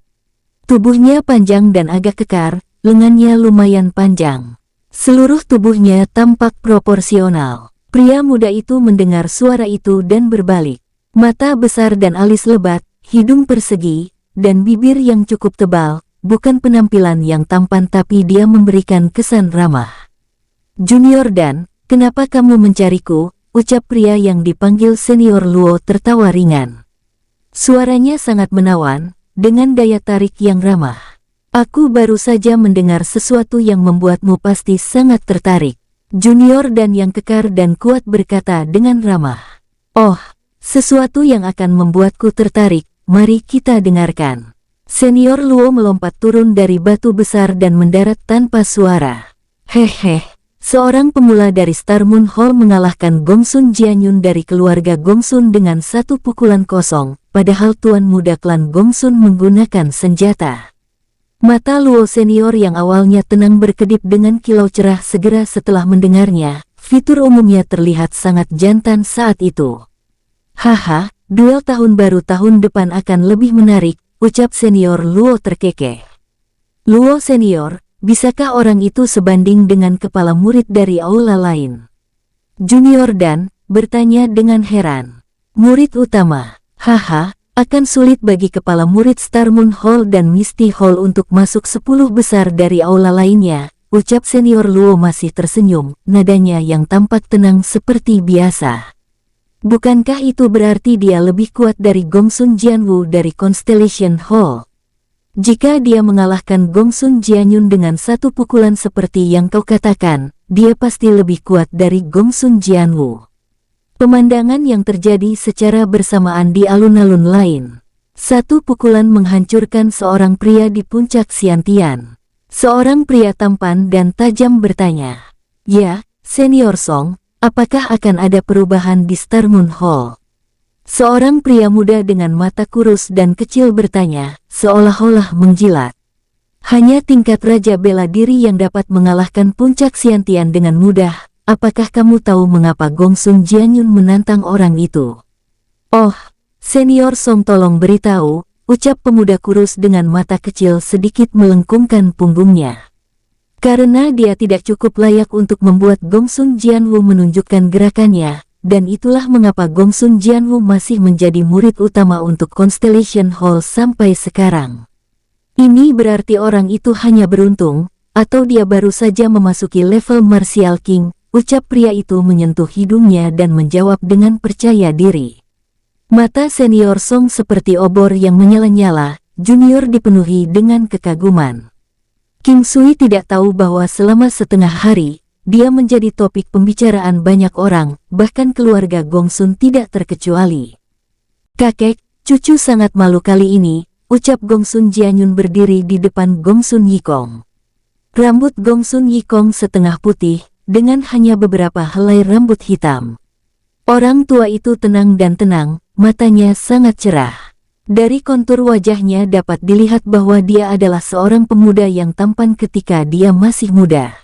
Tubuhnya panjang dan agak kekar, lengannya lumayan panjang. Seluruh tubuhnya tampak proporsional. Pria muda itu mendengar suara itu dan berbalik. Mata besar dan alis lebat, hidung persegi, dan bibir yang cukup tebal, bukan penampilan yang tampan tapi dia memberikan kesan ramah. Junior Dan, kenapa kamu mencariku? Ucap pria yang dipanggil Senior Luo tertawa ringan. Suaranya sangat menawan, dengan daya tarik yang ramah. Aku baru saja mendengar sesuatu yang membuatmu pasti sangat tertarik. Junior Dan yang kekar dan kuat berkata dengan ramah. Oh, sesuatu yang akan membuatku tertarik, mari kita dengarkan. Senior Luo melompat turun dari batu besar dan mendarat tanpa suara. Hehe, seorang pemula dari Star Moon Hall mengalahkan Gongsun Jianyun dari keluarga Gongsun dengan satu pukulan kosong, padahal tuan muda klan Gongsun menggunakan senjata. Mata Luo senior yang awalnya tenang berkedip dengan kilau cerah segera setelah mendengarnya. Fitur umumnya terlihat sangat jantan saat itu. Haha, duel tahun baru tahun depan akan lebih menarik, ucap senior Luo terkekeh. Luo senior, bisakah orang itu sebanding dengan kepala murid dari aula lain? Junior Dan bertanya dengan heran. Murid utama, haha, akan sulit bagi kepala murid Star Moon Hall dan Misty Hall untuk masuk 10 besar dari aula lainnya. Ucap senior Luo masih tersenyum, nadanya yang tampak tenang seperti biasa. Bukankah itu berarti dia lebih kuat dari Gongsun Jianwu dari Constellation Hall? Jika dia mengalahkan Gongsun Jianyun dengan satu pukulan seperti yang kau katakan, dia pasti lebih kuat dari Gongsun Jianwu. Pemandangan yang terjadi secara bersamaan di alun-alun lain. Satu pukulan menghancurkan seorang pria di puncak Xiantian. Seorang pria tampan dan tajam bertanya, "Ya, Senior Song, apakah akan ada perubahan di Star Moon Hall?" Seorang pria muda dengan mata kurus dan kecil bertanya, seolah-olah menjilat. Hanya tingkat Raja Bela Diri yang dapat mengalahkan puncak Xiantian dengan mudah. Apakah kamu tahu mengapa Gongsun Jianyun menantang orang itu? Oh, Senior Song tolong beritahu, ucap pemuda kurus dengan mata kecil sedikit melengkungkan punggungnya. Karena dia tidak cukup layak untuk membuat Gongsun Jianwu menunjukkan gerakannya, dan itulah mengapa Gongsun Jianwu masih menjadi murid utama untuk Constellation Hall sampai sekarang. Ini berarti orang itu hanya beruntung, atau dia baru saja memasuki level Martial King, ucap pria itu menyentuh hidungnya dan menjawab dengan percaya diri. Mata senior Song seperti obor yang menyala-nyala, junior dipenuhi dengan kekaguman. King Sui tidak tahu bahwa selama setengah hari, dia menjadi topik pembicaraan banyak orang, bahkan keluarga Gongsun tidak terkecuali. Kakek, cucu sangat malu kali ini, ucap Gongsun Jianyun berdiri di depan Gongsun Yikong. Rambut Gongsun Yikong setengah putih, dengan hanya beberapa helai rambut hitam. Orang tua itu tenang dan tenang, matanya sangat cerah. Dari kontur wajahnya dapat dilihat bahwa dia adalah seorang pemuda yang tampan ketika dia masih muda.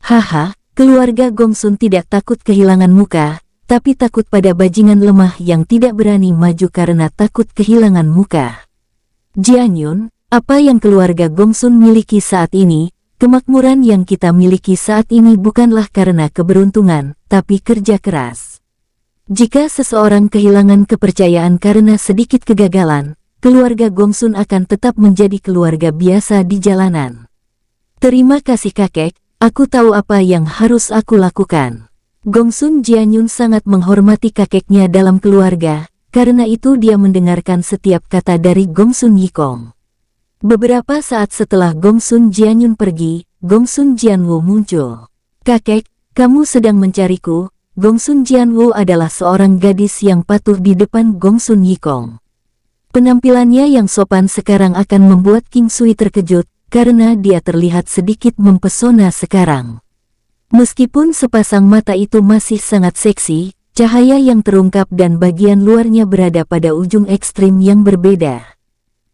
Haha, keluarga Gongsun tidak takut kehilangan muka, tapi takut pada bajingan lemah yang tidak berani maju karena takut kehilangan muka. Jianyun, apa yang keluarga Gongsun miliki saat ini, kemakmuran yang kita miliki saat ini bukanlah karena keberuntungan, tapi kerja keras. Jika seseorang kehilangan kepercayaan karena sedikit kegagalan, keluarga Gongsun akan tetap menjadi keluarga biasa di jalanan. Terima kasih kakek, aku tahu apa yang harus aku lakukan. Gongsun Jianyun sangat menghormati kakeknya dalam keluarga, karena itu dia mendengarkan setiap kata dari Gongsun Yikong. Beberapa saat setelah Gongsun Jianyun pergi, Gongsun Jianwu muncul. Kakek, kamu sedang mencariku? Gongsun Jianwu adalah seorang gadis yang patuh di depan Gongsun Yikong. Penampilannya yang sopan sekarang akan membuat King Sui terkejut, karena dia terlihat sedikit mempesona sekarang. Meskipun sepasang mata itu masih sangat seksi, cahaya yang terungkap dan bagian luarnya berada pada ujung ekstrim yang berbeda.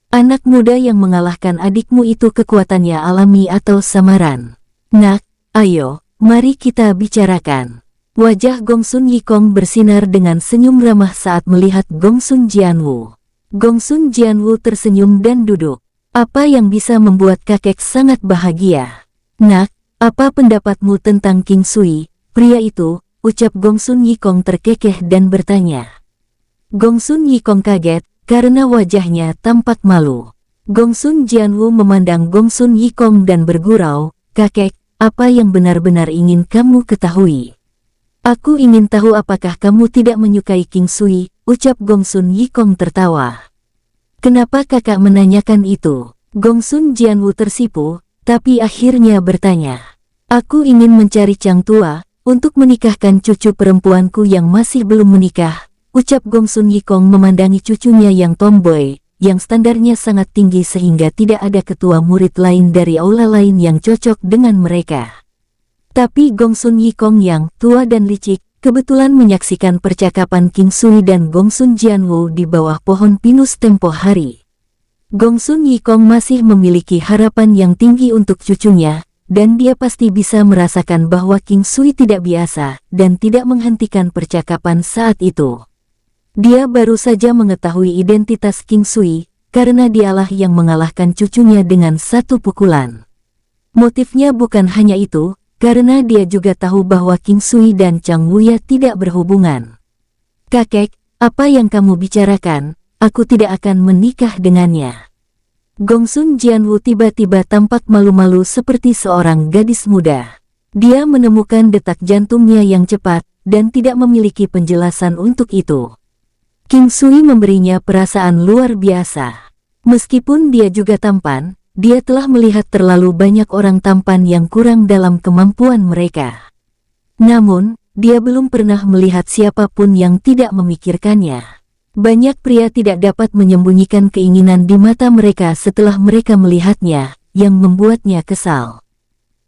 Anak muda yang mengalahkan adikmu itu kekuatannya alami atau samaran? Nak, ayo, mari kita bicarakan. Wajah Gongsun Yikong bersinar dengan senyum ramah saat melihat Gongsun Jianwu. Gongsun Jianwu tersenyum dan duduk. Apa yang bisa membuat kakek sangat bahagia? Nak, apa pendapatmu tentang King Sui, pria itu? Ucap Gongsun Yikong terkekeh dan bertanya. Gongsun Yikong kaget, karena wajahnya tampak malu. Gongsun Jianwu memandang Gongsun Yikong dan bergurau, kakek, apa yang benar-benar ingin kamu ketahui? Aku ingin tahu apakah kamu tidak menyukai King Sui, ucap Gongsun Yikong tertawa. Kenapa kakak menanyakan itu? Gongsun Jianwu tersipu, tapi akhirnya bertanya. Aku ingin mencari Chang Tua, untuk menikahkan cucu perempuanku yang masih belum menikah, ucap Gongsun Yikong memandangi cucunya yang tomboy, yang standarnya sangat tinggi sehingga tidak ada ketua murid lain dari aula lain yang cocok dengan mereka. Tapi Gongsun Yikong yang tua dan licik kebetulan menyaksikan percakapan King Sui dan Gongsun Jianwu di bawah pohon pinus tempo hari. Gongsun Yikong masih memiliki harapan yang tinggi untuk cucunya, dan dia pasti bisa merasakan bahwa King Sui tidak biasa dan tidak menghentikan percakapan saat itu. Dia baru saja mengetahui identitas King Sui, karena dialah yang mengalahkan cucunya dengan satu pukulan. Motifnya bukan hanya itu, karena dia juga tahu bahwa King Sui dan Chang Wuya tidak berhubungan. "Kakek, apa yang kamu bicarakan? Aku tidak akan menikah dengannya." Gongsun Jianwu tiba-tiba tampak malu-malu seperti seorang gadis muda. Dia menemukan detak jantungnya yang cepat, dan tidak memiliki penjelasan untuk itu. King Sui memberinya perasaan luar biasa. Meskipun dia juga tampan, dia telah melihat terlalu banyak orang tampan yang kurang dalam kemampuan mereka. Namun, dia belum pernah melihat siapapun yang tidak memikirkannya. Banyak pria tidak dapat menyembunyikan keinginan di mata mereka setelah mereka melihatnya, yang membuatnya kesal.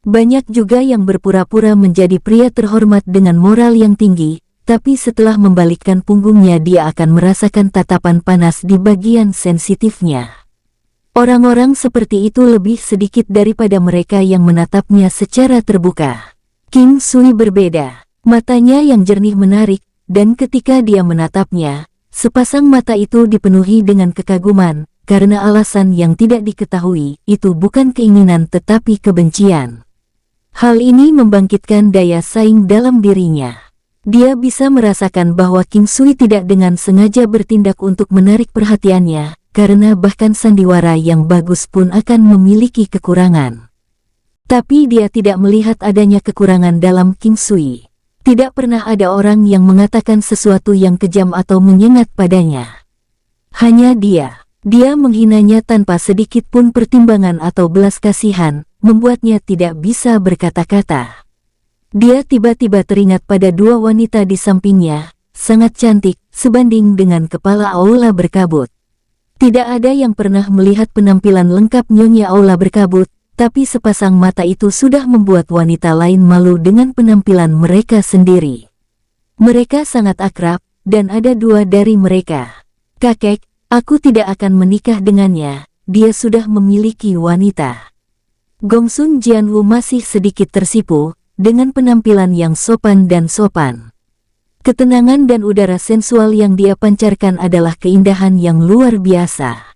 Banyak juga yang berpura-pura menjadi pria terhormat dengan moral yang tinggi, tapi setelah membalikkan punggungnya dia akan merasakan tatapan panas di bagian sensitifnya. Orang-orang seperti itu lebih sedikit daripada mereka yang menatapnya secara terbuka. King Sui berbeda. Matanya yang jernih menarik, dan ketika dia menatapnya, sepasang mata itu dipenuhi dengan kekaguman, karena alasan yang tidak diketahui, itu bukan keinginan tetapi kebencian. Hal ini membangkitkan daya saing dalam dirinya. Dia bisa merasakan bahwa King Sui tidak dengan sengaja bertindak untuk menarik perhatiannya, karena bahkan sandiwara yang bagus pun akan memiliki kekurangan. Tapi dia tidak melihat adanya kekurangan dalam King Sui. Tidak pernah ada orang yang mengatakan sesuatu yang kejam atau menyengat padanya. Hanya dia menghinanya tanpa sedikit pun pertimbangan atau belas kasihan, membuatnya tidak bisa berkata-kata. Dia tiba-tiba teringat pada dua wanita di sampingnya, sangat cantik, sebanding dengan kepala aula berkabut. Tidak ada yang pernah melihat penampilan lengkap Nyonya Aula berkabut, tapi sepasang mata itu sudah membuat wanita lain malu dengan penampilan mereka sendiri. Mereka sangat akrab, dan ada dua dari mereka. "Kakek, aku tidak akan menikah dengannya, dia sudah memiliki wanita." Gongsun Jianwu masih sedikit tersipu dengan penampilan yang sopan dan sopan. Ketenangan dan udara sensual yang dia pancarkan adalah keindahan yang luar biasa.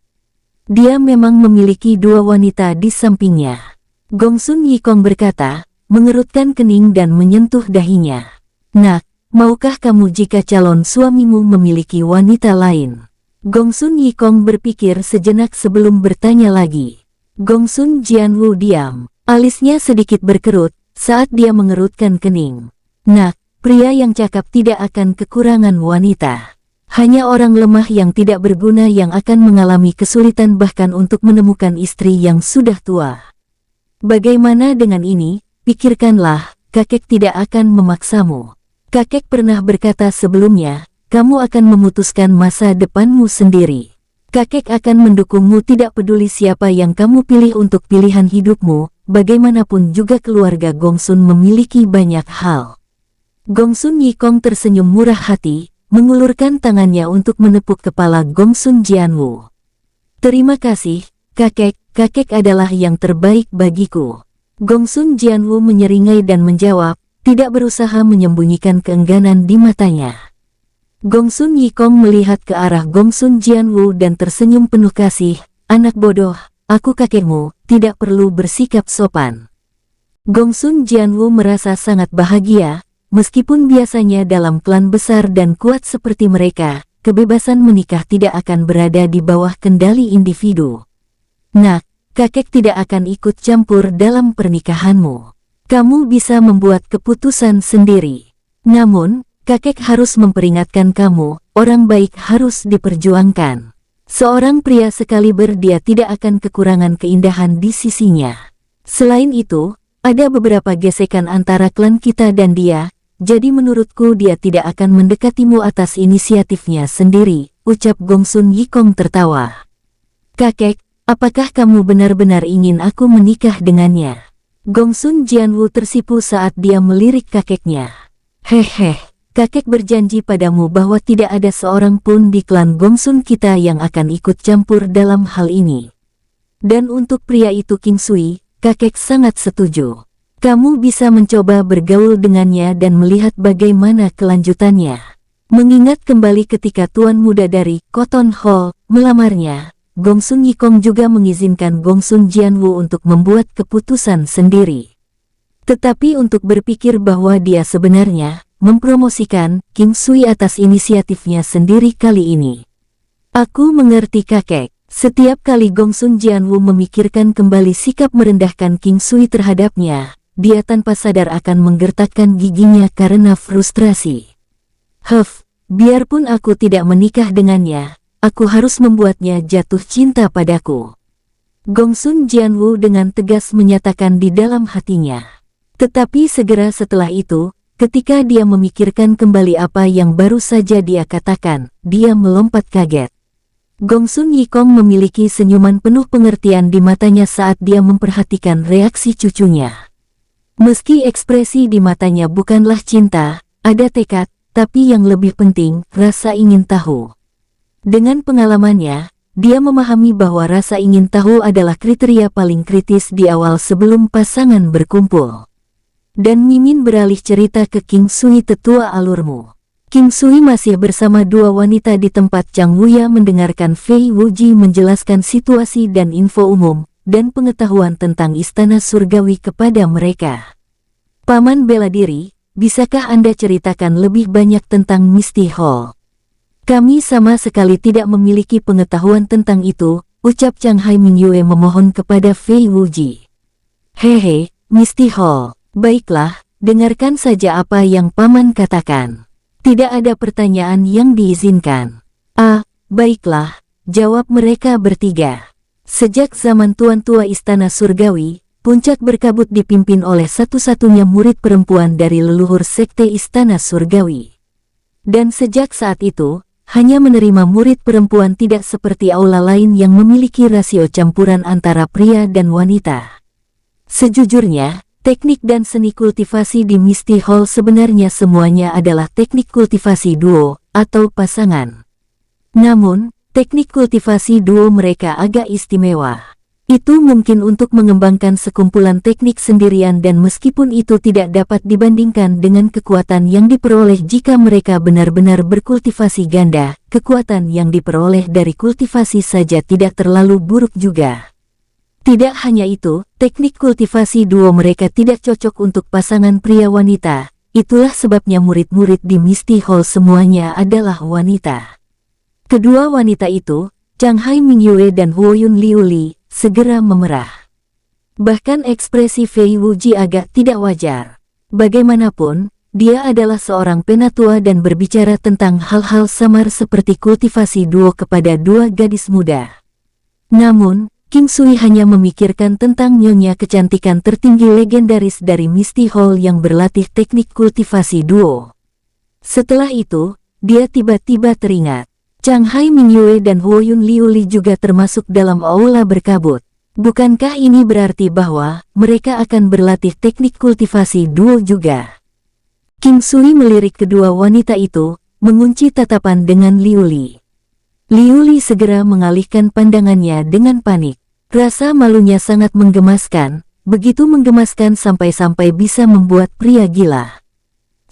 Dia memang memiliki dua wanita di sampingnya. Gongsun Yikong berkata, mengerutkan kening dan menyentuh dahinya. "Nak, maukah kamu jika calon suamimu memiliki wanita lain?" Gongsun Yikong berpikir sejenak sebelum bertanya lagi. Gongsun Jianwu diam. Alisnya sedikit berkerut saat dia mengerutkan kening. "Nak, pria yang cakap tidak akan kekurangan wanita. Hanya orang lemah yang tidak berguna yang akan mengalami kesulitan bahkan untuk menemukan istri yang sudah tua. Bagaimana dengan ini? Pikirkanlah, kakek tidak akan memaksamu. Kakek pernah berkata sebelumnya, kamu akan memutuskan masa depanmu sendiri. Kakek akan mendukungmu tidak peduli siapa yang kamu pilih untuk pilihan hidupmu, bagaimanapun juga keluarga Gongsun memiliki banyak hal." Gongsun Yikong tersenyum murah hati, mengulurkan tangannya untuk menepuk kepala Gongsun Jianwu. "Terima kasih, kakek, kakek adalah yang terbaik bagiku." Gongsun Jianwu menyeringai dan menjawab, tidak berusaha menyembunyikan keengganan di matanya. Gongsun Yikong melihat ke arah Gongsun Jianwu dan tersenyum penuh kasih, "Anak bodoh, aku kakekmu, tidak perlu bersikap sopan." Gongsun Jianwu merasa sangat bahagia, meskipun biasanya dalam klan besar dan kuat seperti mereka, kebebasan menikah tidak akan berada di bawah kendali individu. "Nak, kakek tidak akan ikut campur dalam pernikahanmu. Kamu bisa membuat keputusan sendiri. Namun, kakek harus memperingatkan kamu, orang baik harus diperjuangkan. Seorang pria sekaliber dia tidak akan kekurangan keindahan di sisinya. Selain itu, ada beberapa gesekan antara klan kita dan dia, jadi menurutku dia tidak akan mendekatimu atas inisiatifnya sendiri," ucap Gongsun Yikong tertawa. Kakek, apakah kamu benar-benar ingin aku menikah dengannya? Gongsun Jianwu tersipu saat dia melirik kakeknya. Hehe, kakek berjanji padamu bahwa tidak ada seorang pun di klan Gongsun kita yang akan ikut campur dalam hal ini. Dan untuk pria itu King Sui, kakek sangat setuju. Kamu bisa mencoba bergaul dengannya dan melihat bagaimana kelanjutannya. Mengingat kembali ketika tuan muda dari Cotton Hall melamarnya, Gongsun Yikong juga mengizinkan Gongsun Jianwu untuk membuat keputusan sendiri. Tetapi untuk berpikir bahwa dia sebenarnya mempromosikan King Sui atas inisiatifnya sendiri kali ini. Aku mengerti kakek. Setiap kali Gongsun Jianwu memikirkan kembali sikap merendahkan King Sui terhadapnya, dia tanpa sadar akan menggertakkan giginya karena frustrasi. Biarpun aku tidak menikah dengannya, aku harus membuatnya jatuh cinta padaku. Gongsun Jianwu dengan tegas menyatakan di dalam hatinya. Tetapi segera setelah itu, ketika dia memikirkan kembali apa yang baru saja dia katakan, dia melompat kaget. Gongsun Yikong memiliki senyuman penuh pengertian di matanya saat dia memperhatikan reaksi cucunya. Meski ekspresi di matanya bukanlah cinta, ada tekad, tapi yang lebih penting, rasa ingin tahu. Dengan pengalamannya, dia memahami bahwa rasa ingin tahu adalah kriteria paling kritis di awal sebelum pasangan berkumpul. Dan Mimin beralih cerita ke King Sui tetua alurmu. King Sui masih bersama dua wanita di tempat Chang Wuya mendengarkan Fei Wuji menjelaskan situasi dan info umum, dan pengetahuan tentang istana surgawi kepada mereka. Paman bela diri, bisakah Anda ceritakan lebih banyak tentang Misty Hall? Kami sama sekali tidak memiliki pengetahuan tentang itu, ucap Chang Hai Mingyue memohon kepada Fei Wuji. Hehe, Misty Hall, baiklah, dengarkan saja apa yang Paman katakan. Tidak ada pertanyaan yang diizinkan. Baiklah, jawab mereka bertiga. Sejak zaman Tuan Tua Istana Surgawi, Puncak Berkabut dipimpin oleh satu-satunya murid perempuan dari leluhur Sekte Istana Surgawi. Dan sejak saat itu, hanya menerima murid perempuan tidak seperti aula lain yang memiliki rasio campuran antara pria dan wanita. Sejujurnya, teknik dan seni kultivasi di Misty Hall sebenarnya semuanya adalah teknik kultivasi duo, atau pasangan. Namun, teknik kultivasi duo mereka agak istimewa. Itu mungkin untuk mengembangkan sekumpulan teknik sendirian dan meskipun itu tidak dapat dibandingkan dengan kekuatan yang diperoleh jika mereka benar-benar berkultivasi ganda, kekuatan yang diperoleh dari kultivasi saja tidak terlalu buruk juga. Tidak hanya itu, teknik kultivasi duo mereka tidak cocok untuk pasangan pria-wanita. Itulah sebabnya murid-murid di Misty Hall semuanya adalah wanita. Kedua wanita itu, Chang Hai Mingyue dan Huoyun Liuli, segera memerah. Bahkan ekspresi Fei Wuji agak tidak wajar. Bagaimanapun, dia adalah seorang penatua dan berbicara tentang hal-hal samar seperti kultivasi duo kepada dua gadis muda. Namun, King Sui hanya memikirkan tentang nyonya kecantikan tertinggi legendaris dari Misty Hall yang berlatih teknik kultivasi duo. Setelah itu, dia tiba-tiba teringat. Chang Hai Mingyue dan Huoyun Liuli juga termasuk dalam aula berkabut. Bukankah ini berarti bahwa mereka akan berlatih teknik kultivasi duo juga? King Sui melirik kedua wanita itu, mengunci tatapan dengan Liuli. Liuli segera mengalihkan pandangannya dengan panik. Rasa malunya sangat menggemaskan, begitu menggemaskan sampai-sampai bisa membuat pria gila.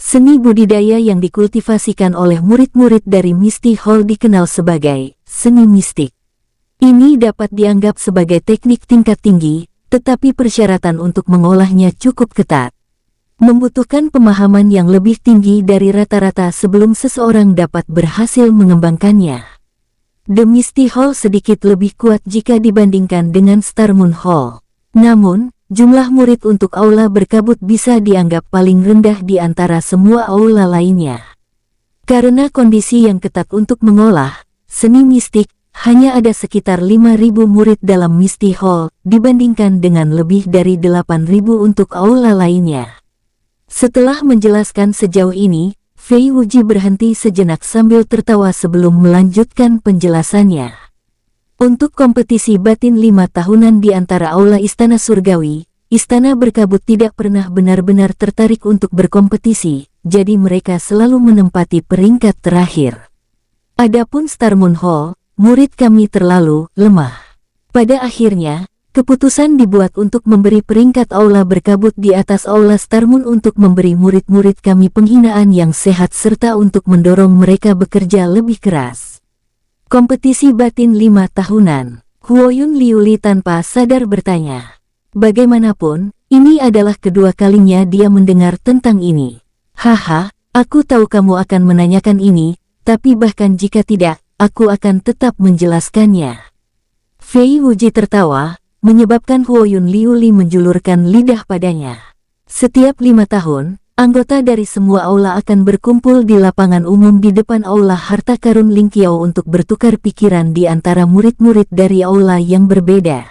Seni budidaya yang dikultivasikan oleh murid-murid dari Misty Hall dikenal sebagai seni mistik. Ini dapat dianggap sebagai teknik tingkat tinggi, tetapi persyaratan untuk mengolahnya cukup ketat. Membutuhkan pemahaman yang lebih tinggi dari rata-rata sebelum seseorang dapat berhasil mengembangkannya. The Misty Hall sedikit lebih kuat jika dibandingkan dengan Star Moon Hall. Namun, jumlah murid untuk aula berkabut bisa dianggap paling rendah di antara semua aula lainnya. Karena kondisi yang ketat untuk mengolah seni mistik, hanya ada sekitar 5.000 murid dalam Misty Hall, dibandingkan dengan lebih dari 8.000 untuk aula lainnya. Setelah menjelaskan sejauh ini, Fei Wuji berhenti sejenak sambil tertawa sebelum melanjutkan penjelasannya. Untuk kompetisi batin 5 tahunan di antara Aula Istana Surgawi, Istana Berkabut tidak pernah benar-benar tertarik untuk berkompetisi, jadi mereka selalu menempati peringkat terakhir. Adapun Star Moon Hall, murid kami terlalu lemah. Pada akhirnya, keputusan dibuat untuk memberi peringkat Aula Berkabut di atas Aula Star Moon untuk memberi murid-murid kami penghinaan yang sehat serta untuk mendorong mereka bekerja lebih keras. Kompetisi batin 5 tahunan. Huoyun Liuli tanpa sadar bertanya. Bagaimanapun, ini adalah kedua kalinya dia mendengar tentang ini. Haha, aku tahu kamu akan menanyakan ini, tapi bahkan jika tidak, aku akan tetap menjelaskannya. Fei Wuji tertawa, menyebabkan Huoyun Liuli menjulurkan lidah padanya. Setiap 5 tahun, anggota dari semua aula akan berkumpul di lapangan umum di depan aula harta karun Lingqiao untuk bertukar pikiran di antara murid-murid dari aula yang berbeda.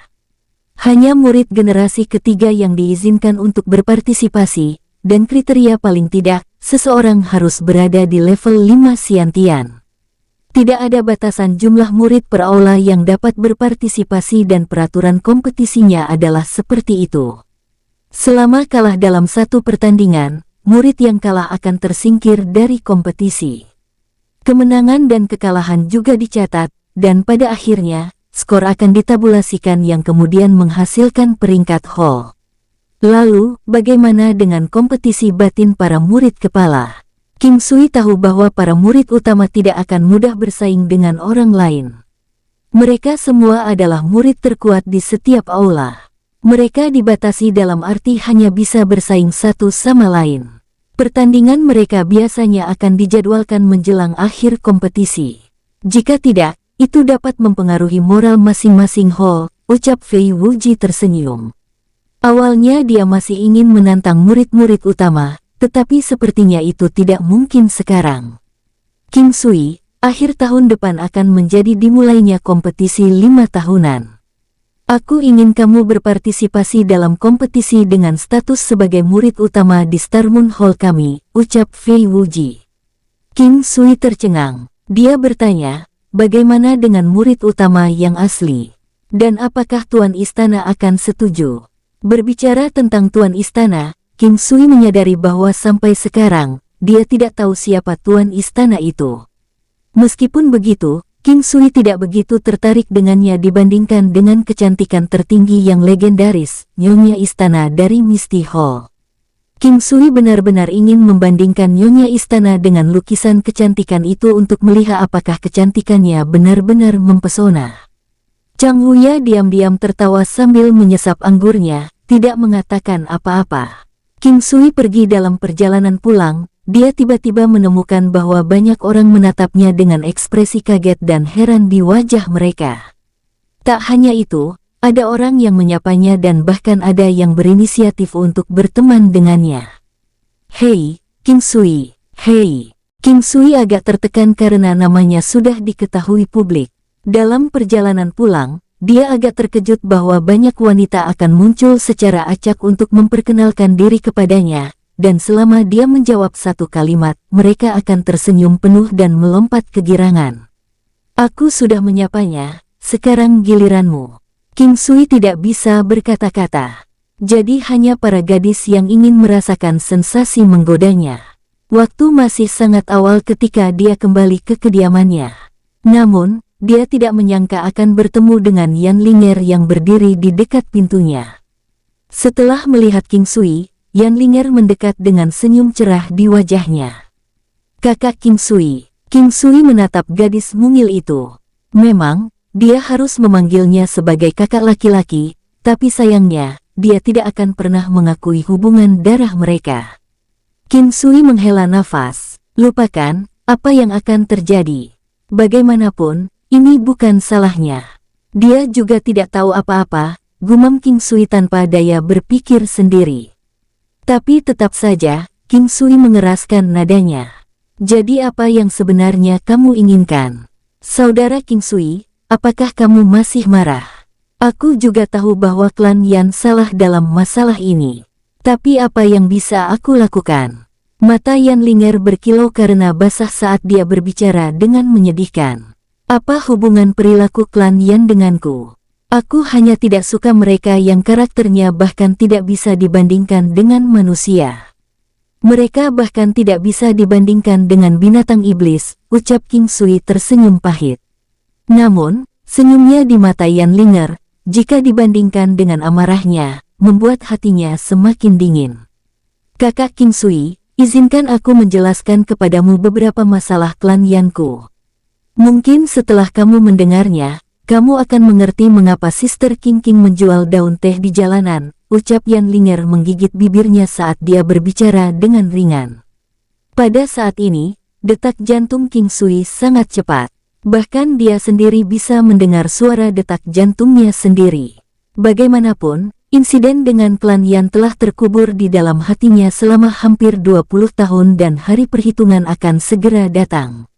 Hanya murid generasi ketiga yang diizinkan untuk berpartisipasi, dan kriteria paling tidak, seseorang harus berada di level 5 Xiantian. Tidak ada batasan jumlah murid per aula yang dapat berpartisipasi dan peraturan kompetisinya adalah seperti itu. Selama kalah dalam satu pertandingan, murid yang kalah akan tersingkir dari kompetisi. Kemenangan dan kekalahan juga dicatat, dan pada akhirnya, skor akan ditabulasikan yang kemudian menghasilkan peringkat hall. Lalu, bagaimana dengan kompetisi batin para murid kepala? King Sui tahu bahwa para murid utama tidak akan mudah bersaing dengan orang lain. Mereka semua adalah murid terkuat di setiap aula. Mereka dibatasi dalam arti hanya bisa bersaing satu sama lain. Pertandingan mereka biasanya akan dijadwalkan menjelang akhir kompetisi. Jika tidak, itu dapat mempengaruhi moral masing-masing hall, ucap Fei Wuji tersenyum. Awalnya dia masih ingin menantang murid-murid utama, tetapi sepertinya itu tidak mungkin sekarang. King Sui, akhir tahun depan akan menjadi dimulainya kompetisi 5 tahunan. Aku ingin kamu berpartisipasi dalam kompetisi dengan status sebagai murid utama di Star Moon Hall kami, ucap Fei Wuji. King Sui tercengang. Dia bertanya, bagaimana dengan murid utama yang asli? Dan apakah Tuan Istana akan setuju? Berbicara tentang Tuan Istana, King Sui menyadari bahwa sampai sekarang, dia tidak tahu siapa Tuan Istana itu. Meskipun begitu, King Sui tidak begitu tertarik dengannya dibandingkan dengan kecantikan tertinggi yang legendaris, Nyonya Istana dari Misty Hall. King Sui benar-benar ingin membandingkan Nyonya Istana dengan lukisan kecantikan itu untuk melihat apakah kecantikannya benar-benar mempesona. Chang Huya diam-diam tertawa sambil menyesap anggurnya, tidak mengatakan apa-apa. King Sui pergi dalam perjalanan pulang. Dia tiba-tiba menemukan bahwa banyak orang menatapnya dengan ekspresi kaget dan heran di wajah mereka. Tak hanya itu, ada orang yang menyapanya dan bahkan ada yang berinisiatif untuk berteman dengannya. Hei, King Sui, hei. King Sui agak tertekan karena namanya sudah diketahui publik. Dalam perjalanan pulang, dia agak terkejut bahwa banyak wanita akan muncul secara acak untuk memperkenalkan diri kepadanya. Dan selama dia menjawab satu kalimat, mereka akan tersenyum penuh dan melompat kegirangan. Aku sudah menyapanya, sekarang giliranmu. King Sui tidak bisa berkata-kata. Jadi hanya para gadis yang ingin merasakan sensasi menggodanya. Waktu masih sangat awal ketika dia kembali ke kediamannya. Namun, dia tidak menyangka akan bertemu dengan Yan Linger yang berdiri di dekat pintunya. Setelah melihat King Sui, Yan Linger mendekat dengan senyum cerah di wajahnya. Kakak King Sui. King Sui menatap gadis mungil itu. Memang, dia harus memanggilnya sebagai kakak laki-laki, tapi sayangnya, dia tidak akan pernah mengakui hubungan darah mereka. King Sui menghela nafas. Lupakan, apa yang akan terjadi. Bagaimanapun, ini bukan salahnya. Dia juga tidak tahu apa-apa, gumam King Sui tanpa daya berpikir sendiri. Tapi tetap saja, King Sui mengeraskan nadanya. Jadi apa yang sebenarnya kamu inginkan? Saudara King Sui, apakah kamu masih marah? Aku juga tahu bahwa klan Yan salah dalam masalah ini. Tapi apa yang bisa aku lakukan? Mata Yan Linger berkilau karena basah saat dia berbicara dengan menyedihkan. Apa hubungan perilaku klan Yan denganku? Aku hanya tidak suka mereka yang karakternya bahkan tidak bisa dibandingkan dengan manusia. Mereka bahkan tidak bisa dibandingkan dengan binatang iblis, ucap King Sui tersenyum pahit. Namun, senyumnya di mata Yan Linger, jika dibandingkan dengan amarahnya, membuat hatinya semakin dingin. Kakak King Sui, izinkan aku menjelaskan kepadamu beberapa masalah klan Yanku. Mungkin setelah kamu mendengarnya, kamu akan mengerti mengapa Sister King menjual daun teh di jalanan, ucap Yan Linger menggigit bibirnya saat dia berbicara dengan ringan. Pada saat ini, detak jantung King Sui sangat cepat. Bahkan dia sendiri bisa mendengar suara detak jantungnya sendiri. Bagaimanapun, insiden dengan klan Yan telah terkubur di dalam hatinya selama hampir 20 tahun dan hari perhitungan akan segera datang.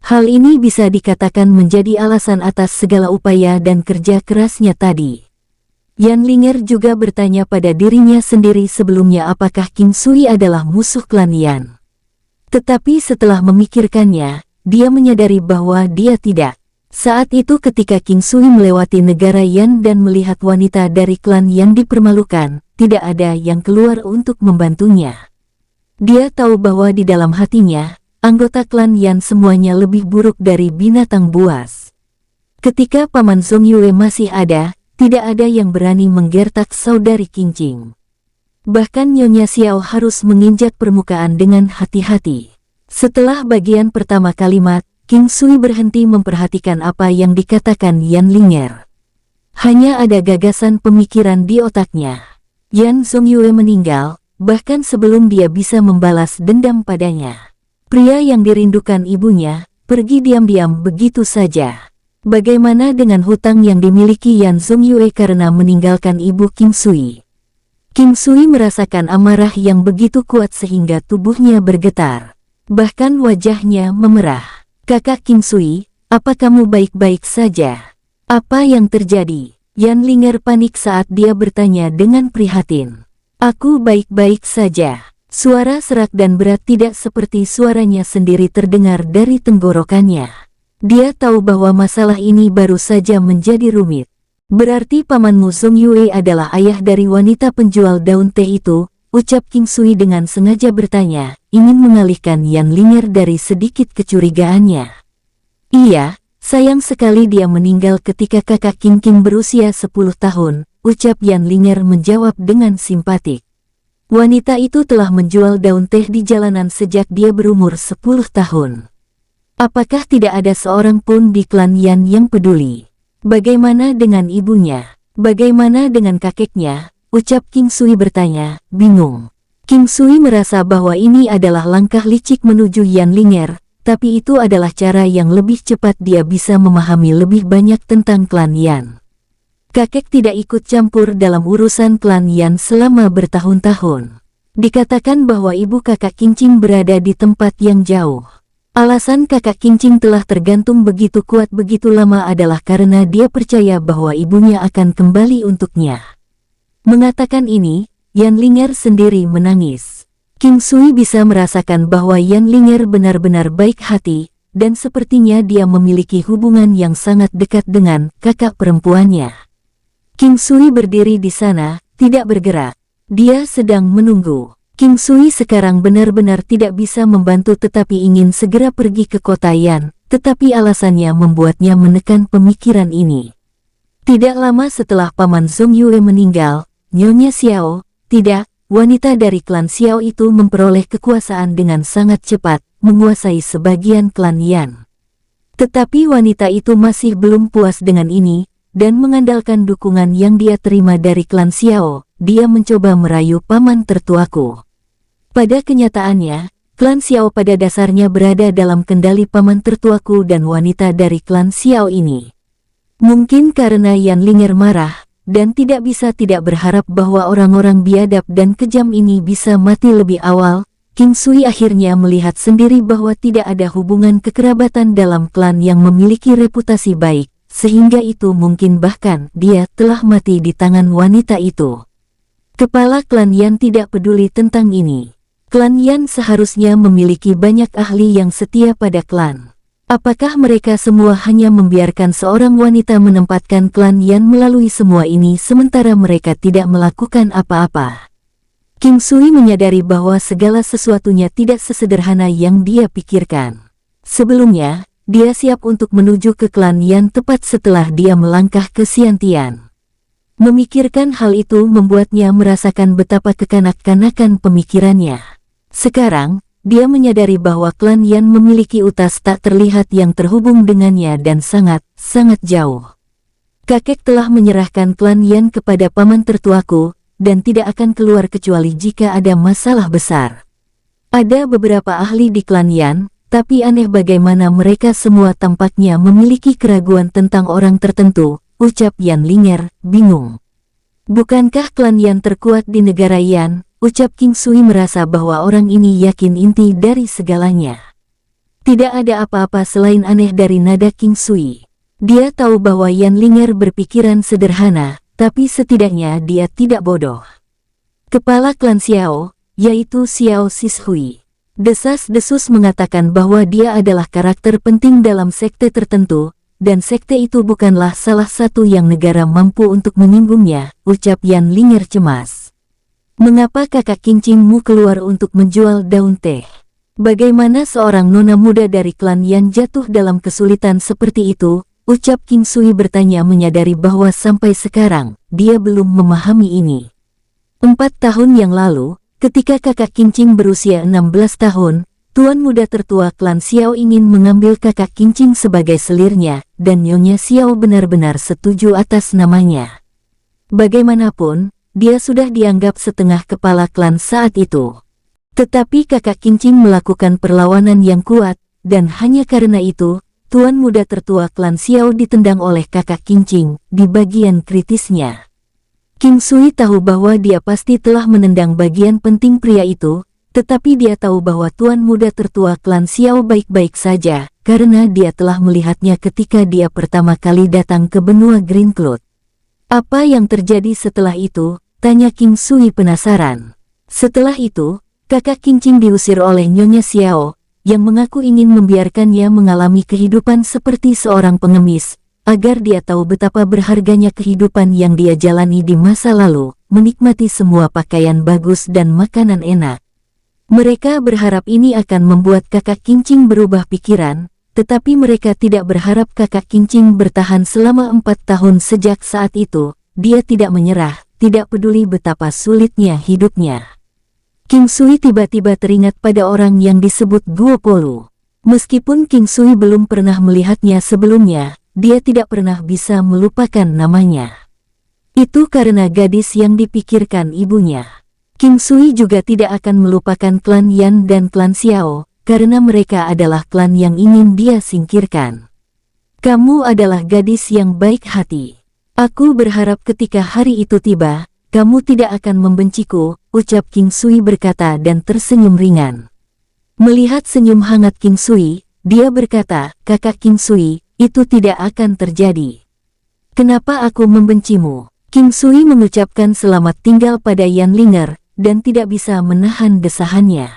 Hal ini bisa dikatakan menjadi alasan atas segala upaya dan kerja kerasnya tadi. Yan Linger juga bertanya pada dirinya sendiri sebelumnya apakah King Sui adalah musuh klan Yan. Tetapi setelah memikirkannya, dia menyadari bahwa dia tidak. Saat itu ketika King Sui melewati negara Yan dan melihat wanita dari klan yang dipermalukan, tidak ada yang keluar untuk membantunya. Dia tahu bahwa di dalam hatinya, anggota klan Yan semuanya lebih buruk dari binatang buas. Ketika Paman Zhong Yue masih ada, tidak ada yang berani menggertak saudari Qingqing. Bahkan Nyonya Xiao harus menginjak permukaan dengan hati-hati. Setelah bagian pertama kalimat, King Sui berhenti memperhatikan apa yang dikatakan Yan Linger. Hanya ada gagasan pemikiran di otaknya. Yan Zhong Yue meninggal, bahkan sebelum dia bisa membalas dendam padanya. Pria yang dirindukan ibunya, pergi diam-diam begitu saja. Bagaimana dengan hutang yang dimiliki Yan Zhong Yue karena meninggalkan ibu King Sui? King Sui merasakan amarah yang begitu kuat sehingga tubuhnya bergetar. Bahkan wajahnya memerah. Kakak King Sui, apa kamu baik-baik saja? Apa yang terjadi? Yan Linger panik saat dia bertanya dengan prihatin. Aku baik-baik saja. Suara serak dan berat tidak seperti suaranya sendiri terdengar dari tenggorokannya. Dia tahu bahwa masalah ini baru saja menjadi rumit. Berarti pamanmu Zhong Yue adalah ayah dari wanita penjual daun teh itu, ucap King Sui dengan sengaja bertanya, ingin mengalihkan Yan Linger dari sedikit kecurigaannya. Iya, sayang sekali dia meninggal ketika kakak King berusia 10 tahun, ucap Yan Linger menjawab dengan simpatik. Wanita itu telah menjual daun teh di jalanan sejak dia berumur 10 tahun. Apakah tidak ada seorang pun di klan Yan yang peduli? Bagaimana dengan ibunya? Bagaimana dengan kakeknya? Ucap King Sui bertanya, bingung. King Sui merasa bahwa ini adalah langkah licik menuju Yan Linger, tapi itu adalah cara yang lebih cepat dia bisa memahami lebih banyak tentang klan Yan. Kakek tidak ikut campur dalam urusan klan Yan selama bertahun-tahun. Dikatakan bahwa ibu kakak Qingqing berada di tempat yang jauh. Alasan kakak Qingqing telah tergantung begitu kuat begitu lama adalah karena dia percaya bahwa ibunya akan kembali untuknya. Mengatakan ini, Yan Linger sendiri menangis. King Sui bisa merasakan bahwa Yan Linger benar-benar baik hati, dan sepertinya dia memiliki hubungan yang sangat dekat dengan kakak perempuannya. King Sui berdiri di sana, tidak bergerak. Dia sedang menunggu. King Sui sekarang benar-benar tidak bisa membantu tetapi ingin segera pergi ke kota Yan, tetapi alasannya membuatnya menekan pemikiran ini. Tidak lama setelah Paman Zhong Yue meninggal, Nyonya Xiao, tidak, wanita dari klan Xiao itu memperoleh kekuasaan dengan sangat cepat, menguasai sebagian klan Yan. Tetapi wanita itu masih belum puas dengan ini, dan mengandalkan dukungan yang dia terima dari klan Xiao, dia mencoba merayu paman tertuaku. Pada kenyataannya, klan Xiao pada dasarnya berada dalam kendali paman tertuaku dan wanita dari klan Xiao ini. Mungkin karena Yan Linger marah, dan tidak bisa tidak berharap bahwa orang-orang biadab dan kejam ini bisa mati lebih awal, King Sui akhirnya melihat sendiri bahwa tidak ada hubungan kekerabatan dalam klan yang memiliki reputasi baik. Sehingga itu mungkin bahkan dia telah mati di tangan wanita itu. Kepala klan Yan tidak peduli tentang ini. Klan Yan seharusnya memiliki banyak ahli yang setia pada klan. Apakah mereka semua hanya membiarkan seorang wanita menempatkan klan Yan melalui semua ini sementara mereka tidak melakukan apa-apa? King Sui menyadari bahwa segala sesuatunya tidak sesederhana yang dia pikirkan. Sebelumnya, dia siap untuk menuju ke klan Yan tepat setelah dia melangkah ke Xiantian. Memikirkan hal itu membuatnya merasakan betapa kekanak-kanakan pemikirannya. Sekarang, dia menyadari bahwa klan Yan memiliki utas tak terlihat yang terhubung dengannya dan sangat jauh. Kakek telah menyerahkan klan Yan kepada paman tertuaku, dan tidak akan keluar kecuali jika ada masalah besar. Ada beberapa ahli di klan Yan, tapi aneh bagaimana mereka semua tampaknya memiliki keraguan tentang orang tertentu, ucap Yan Linger, bingung. Bukankah klan Yan terkuat di negara Yan? Ucap King Sui merasa bahwa orang ini yakin inti dari segalanya. Tidak ada apa-apa selain aneh dari nada King Sui. Dia tahu bahwa Yan Linger berpikiran sederhana, tapi setidaknya dia tidak bodoh. Kepala klan Xiao, yaitu Xiao Sishui, desas-desus mengatakan bahwa dia adalah karakter penting dalam sekte tertentu, dan sekte itu bukanlah salah satu yang negara mampu untuk menyinggungnya, ucap Yan Linger cemas. Mengapa kakak kincingmu keluar untuk menjual daun teh? Bagaimana seorang nona muda dari klan Yan jatuh dalam kesulitan seperti itu? Ucap King Sui bertanya menyadari bahwa sampai sekarang, dia belum memahami ini. 4 tahun yang lalu, ketika kakak kincing berusia 16 tahun, tuan muda tertua klan Xiao ingin mengambil kakak kincing sebagai selirnya, dan Nyonya Xiao benar-benar setuju atas namanya. Bagaimanapun, dia sudah dianggap setengah kepala klan saat itu. Tetapi kakak kincing melakukan perlawanan yang kuat, dan hanya karena itu, tuan muda tertua klan Xiao ditendang oleh kakak kincing di bagian kritisnya. King Sui tahu bahwa dia pasti telah menendang bagian penting pria itu, tetapi dia tahu bahwa tuan muda tertua klan Xiao baik-baik saja, karena dia telah melihatnya ketika dia pertama kali datang ke benua Green Cloud. Apa yang terjadi setelah itu? Tanya King Sui penasaran. Setelah itu, kakak kincing diusir oleh Nyonya Xiao, yang mengaku ingin membiarkannya mengalami kehidupan seperti seorang pengemis, agar dia tahu betapa berharganya kehidupan yang dia jalani di masa lalu, menikmati semua pakaian bagus dan makanan enak. Mereka berharap ini akan membuat kakak kincing berubah pikiran, tetapi mereka tidak berharap kakak kincing bertahan selama 4 tahun sejak saat itu. Dia tidak menyerah, tidak peduli betapa sulitnya hidupnya. King Sui tiba-tiba teringat pada orang yang disebut Guo Polu. Meskipun King Sui belum pernah melihatnya sebelumnya, dia tidak pernah bisa melupakan namanya. Itu karena gadis yang dipikirkan ibunya. King Sui juga tidak akan melupakan klan Yan dan klan Xiao, karena mereka adalah klan yang ingin dia singkirkan. Kamu adalah gadis yang baik hati. Aku berharap ketika hari itu tiba, kamu tidak akan membenciku, ucap King Sui berkata dan tersenyum ringan. Melihat senyum hangat King Sui, dia berkata, kakak King Sui, itu tidak akan terjadi. Kenapa aku membencimu? King Sui mengucapkan selamat tinggal pada Yan Linger, dan tidak bisa menahan desahannya.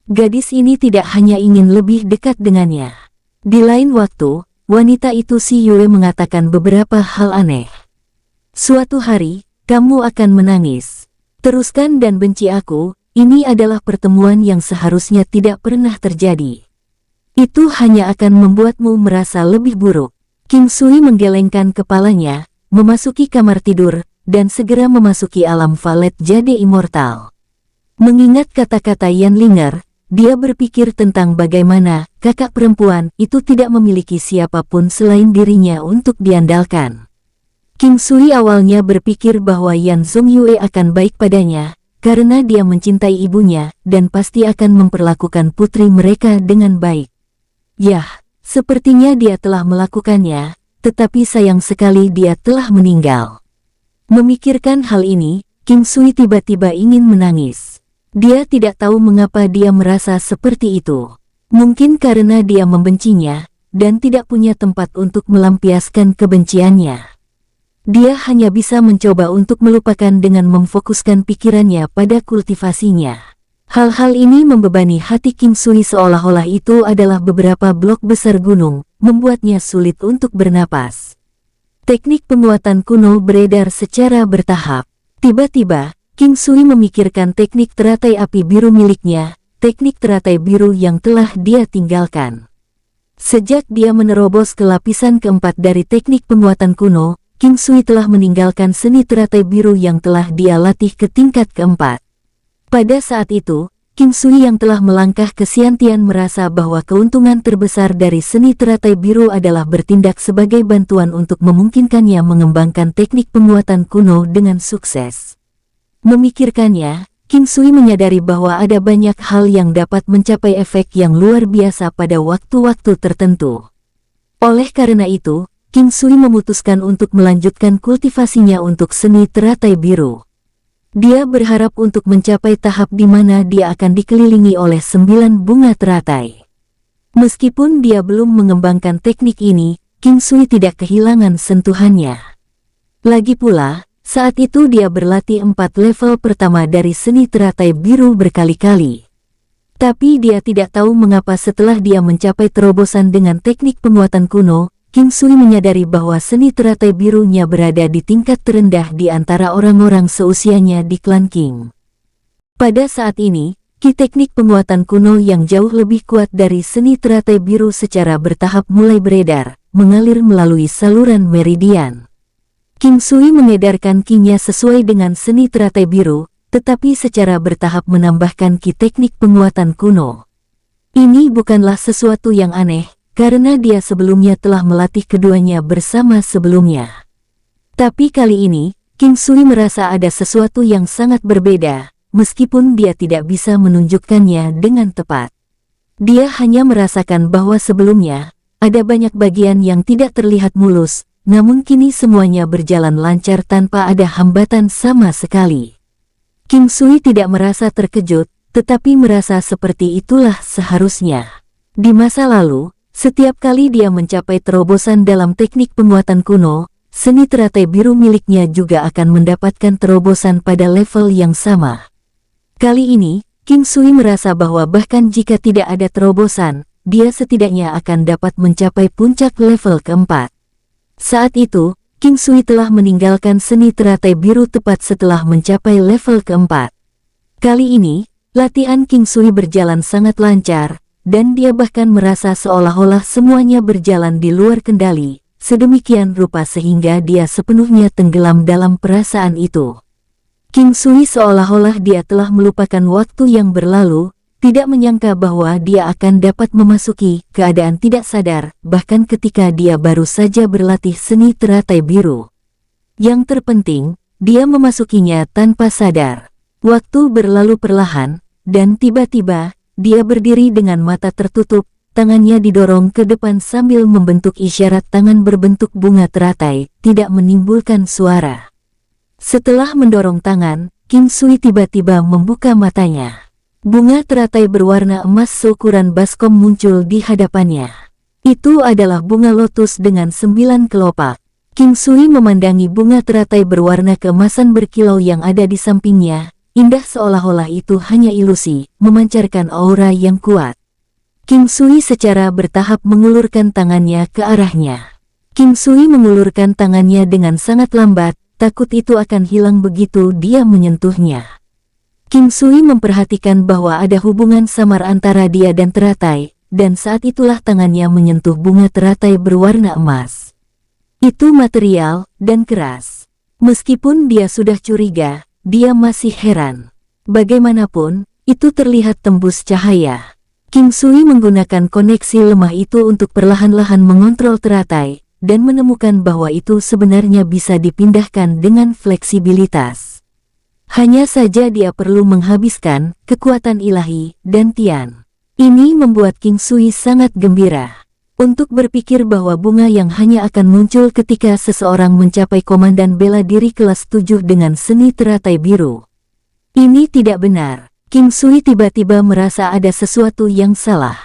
Gadis ini tidak hanya ingin lebih dekat dengannya. Di lain waktu, wanita itu Si Yue mengatakan beberapa hal aneh. Suatu hari, kamu akan menangis. Teruskan dan benci aku, ini adalah pertemuan yang seharusnya tidak pernah terjadi. Itu hanya akan membuatmu merasa lebih buruk. King Sui menggelengkan kepalanya, memasuki kamar tidur, dan segera memasuki alam valet jade immortal. Mengingat kata-kata Yan Linger, dia berpikir tentang bagaimana kakak perempuan itu tidak memiliki siapapun selain dirinya untuk diandalkan. King Sui awalnya berpikir bahwa Yan Zongyue akan baik padanya, karena dia mencintai ibunya dan pasti akan memperlakukan putri mereka dengan baik. Yah, sepertinya dia telah melakukannya, tetapi sayang sekali dia telah meninggal. Memikirkan hal ini, King Sui tiba-tiba ingin menangis. Dia tidak tahu mengapa dia merasa seperti itu. Mungkin karena dia membencinya, dan tidak punya tempat untuk melampiaskan kebenciannya. Dia hanya bisa mencoba untuk melupakan dengan memfokuskan pikirannya pada kultivasinya. Hal-hal ini membebani hati King Sui seolah-olah itu adalah beberapa blok besar gunung, membuatnya sulit untuk bernapas. Teknik penguatan kuno beredar secara bertahap. Tiba-tiba, King Sui memikirkan teknik teratai api biru miliknya, teknik teratai biru yang telah dia tinggalkan. Sejak dia menerobos ke lapisan keempat dari teknik penguatan kuno, King Sui telah meninggalkan seni teratai biru yang telah dia latih ke tingkat keempat. Pada saat itu, King Sui yang telah melangkah ke Xiantian merasa bahwa keuntungan terbesar dari seni teratai biru adalah bertindak sebagai bantuan untuk memungkinkannya mengembangkan teknik penguatan kuno dengan sukses. Memikirkannya, King Sui menyadari bahwa ada banyak hal yang dapat mencapai efek yang luar biasa pada waktu-waktu tertentu. Oleh karena itu, King Sui memutuskan untuk melanjutkan kultivasinya untuk seni teratai biru. Dia berharap untuk mencapai tahap di mana dia akan dikelilingi oleh 9 bunga teratai. Meskipun dia belum mengembangkan teknik ini, King Sui tidak kehilangan sentuhannya. Lagi pula, saat itu dia berlatih 4 level pertama dari seni teratai biru berkali-kali. Tapi dia tidak tahu mengapa setelah dia mencapai terobosan dengan teknik penguatan kuno, King Sui menyadari bahwa seni teratai birunya berada di tingkat terendah di antara orang-orang seusianya di klan King. Pada saat ini, teknik penguatan kuno yang jauh lebih kuat dari seni teratai biru secara bertahap mulai beredar, mengalir melalui saluran meridian. King Sui mengedarkan Qi-nya sesuai dengan seni teratai biru, tetapi secara bertahap menambahkan teknik penguatan kuno. Ini bukanlah sesuatu yang aneh, karena dia sebelumnya telah melatih keduanya bersama sebelumnya. Tapi kali ini, King Sui merasa ada sesuatu yang sangat berbeda, meskipun dia tidak bisa menunjukkannya dengan tepat. Dia hanya merasakan bahwa sebelumnya, ada banyak bagian yang tidak terlihat mulus, namun kini semuanya berjalan lancar tanpa ada hambatan sama sekali. King Sui tidak merasa terkejut, tetapi merasa seperti itulah seharusnya. Di masa lalu, setiap kali dia mencapai terobosan dalam teknik penguatan kuno, seni teratai biru miliknya juga akan mendapatkan terobosan pada level yang sama. Kali ini, King Sui merasa bahwa bahkan jika tidak ada terobosan, dia setidaknya akan dapat mencapai puncak level keempat. Saat itu, King Sui telah meninggalkan seni teratai biru tepat setelah mencapai level keempat. Kali ini, latihan King Sui berjalan sangat lancar, dan dia bahkan merasa seolah-olah semuanya berjalan di luar kendali, sedemikian rupa sehingga dia sepenuhnya tenggelam dalam perasaan itu. King Sui seolah-olah dia telah melupakan waktu yang berlalu, tidak menyangka bahwa dia akan dapat memasuki keadaan tidak sadar, bahkan ketika dia baru saja berlatih seni teratai biru. Yang terpenting, dia memasukinya tanpa sadar. Waktu berlalu perlahan, dan tiba-tiba, dia berdiri dengan mata tertutup, tangannya didorong ke depan sambil membentuk isyarat tangan berbentuk bunga teratai, tidak menimbulkan suara. Setelah mendorong tangan, King Sui tiba-tiba membuka matanya. Bunga teratai berwarna emas seukuran baskom muncul di hadapannya. Itu adalah bunga lotus dengan 9 kelopak. King Sui memandangi bunga teratai berwarna keemasan berkilau yang ada di sampingnya. Indah seolah-olah itu hanya ilusi, memancarkan aura yang kuat. King Sui secara bertahap mengulurkan tangannya ke arahnya. King Sui mengulurkan tangannya dengan sangat lambat, takut itu akan hilang begitu dia menyentuhnya. King Sui memperhatikan bahwa ada hubungan samar antara dia dan teratai, dan saat itulah tangannya menyentuh bunga teratai berwarna emas. Itu material dan keras. Meskipun dia sudah curiga, dia masih heran. Bagaimanapun, itu terlihat tembus cahaya. King Sui menggunakan koneksi lemah itu untuk perlahan-lahan mengontrol teratai, dan menemukan bahwa itu sebenarnya bisa dipindahkan dengan fleksibilitas. Hanya saja dia perlu menghabiskan kekuatan ilahi dan Tian. Ini membuat King Sui sangat gembira. Untuk berpikir bahwa bunga yang hanya akan muncul ketika seseorang mencapai komandan bela diri kelas 7 dengan seni teratai biru. Ini tidak benar. King Sui tiba-tiba merasa ada sesuatu yang salah.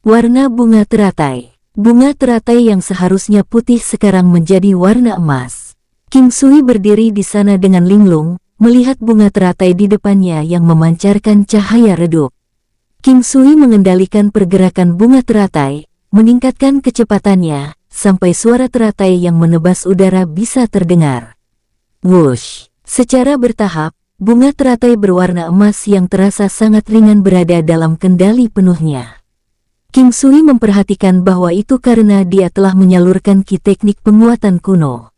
Warna bunga teratai. Bunga teratai yang seharusnya putih sekarang menjadi warna emas. King Sui berdiri di sana dengan linglung, melihat bunga teratai di depannya yang memancarkan cahaya redup. King Sui mengendalikan pergerakan bunga teratai, meningkatkan kecepatannya, sampai suara teratai yang menebas udara bisa terdengar. Wush! Secara bertahap, bunga teratai berwarna emas yang terasa sangat ringan berada dalam kendali penuhnya. King Sui memperhatikan bahwa itu karena dia telah menyalurkan ki teknik penguatan kuno.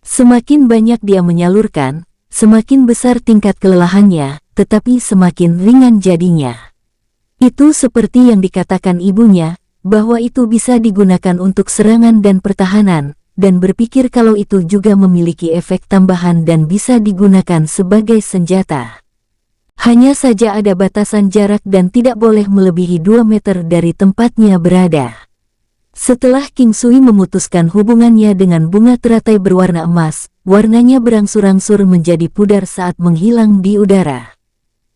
Semakin banyak dia menyalurkan, semakin besar tingkat kelelahannya, tetapi semakin ringan jadinya. Itu seperti yang dikatakan ibunya, bahwa itu bisa digunakan untuk serangan dan pertahanan, dan berpikir kalau itu juga memiliki efek tambahan dan bisa digunakan sebagai senjata. Hanya saja ada batasan jarak dan tidak boleh melebihi 2 meter dari tempatnya berada. Setelah King Sui memutuskan hubungannya dengan bunga teratai berwarna emas, warnanya berangsur-angsur menjadi pudar saat menghilang di udara.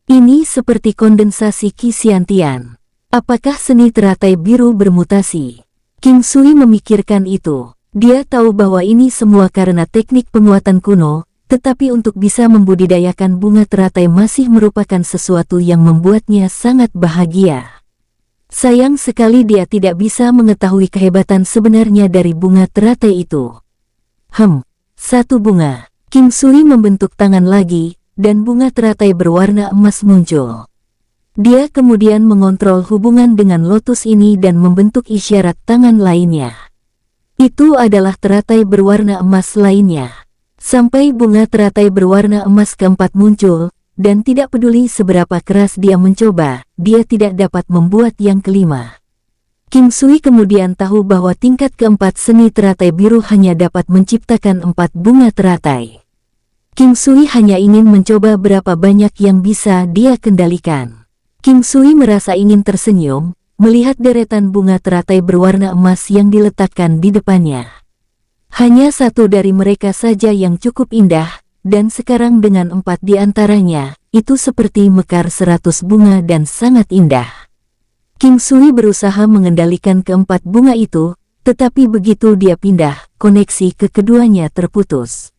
Ini seperti kondensasi Qi Xiantian. Apakah seni teratai biru bermutasi? King Sui memikirkan itu. Dia tahu bahwa ini semua karena teknik penguatan kuno, tetapi untuk bisa membudidayakan bunga teratai masih merupakan sesuatu yang membuatnya sangat bahagia. Sayang sekali dia tidak bisa mengetahui kehebatan sebenarnya dari bunga teratai itu. Satu bunga. King Sui membentuk tangan lagi, dan bunga teratai berwarna emas muncul. Dia kemudian mengontrol hubungan dengan lotus ini dan membentuk isyarat tangan lainnya. Itu adalah teratai berwarna emas lainnya. Sampai bunga teratai berwarna emas keempat muncul, dan tidak peduli seberapa keras dia mencoba, dia tidak dapat membuat yang kelima. King Sui kemudian tahu bahwa tingkat keempat seni teratai biru hanya dapat menciptakan 4 bunga teratai. King Sui hanya ingin mencoba berapa banyak yang bisa dia kendalikan. King Sui merasa ingin tersenyum, melihat deretan bunga teratai berwarna emas yang diletakkan di depannya. Hanya satu dari mereka saja yang cukup indah, dan sekarang dengan 4 di antaranya, itu seperti mekar 100 bunga dan sangat indah. King Sui berusaha mengendalikan keempat bunga itu, tetapi begitu dia pindah, koneksi ke keduanya terputus.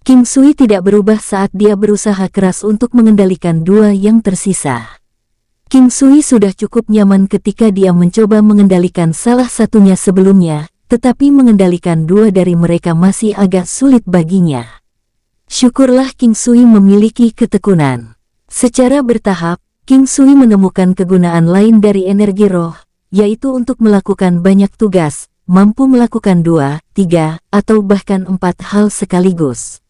King Sui tidak berubah saat dia berusaha keras untuk mengendalikan 2 yang tersisa. King Sui sudah cukup nyaman ketika dia mencoba mengendalikan salah satunya sebelumnya, tetapi mengendalikan 2 dari mereka masih agak sulit baginya. Syukurlah King Sui memiliki ketekunan. Secara bertahap, King Sui menemukan kegunaan lain dari energi roh, yaitu untuk melakukan banyak tugas, mampu melakukan 2, 3, atau bahkan 4 hal sekaligus.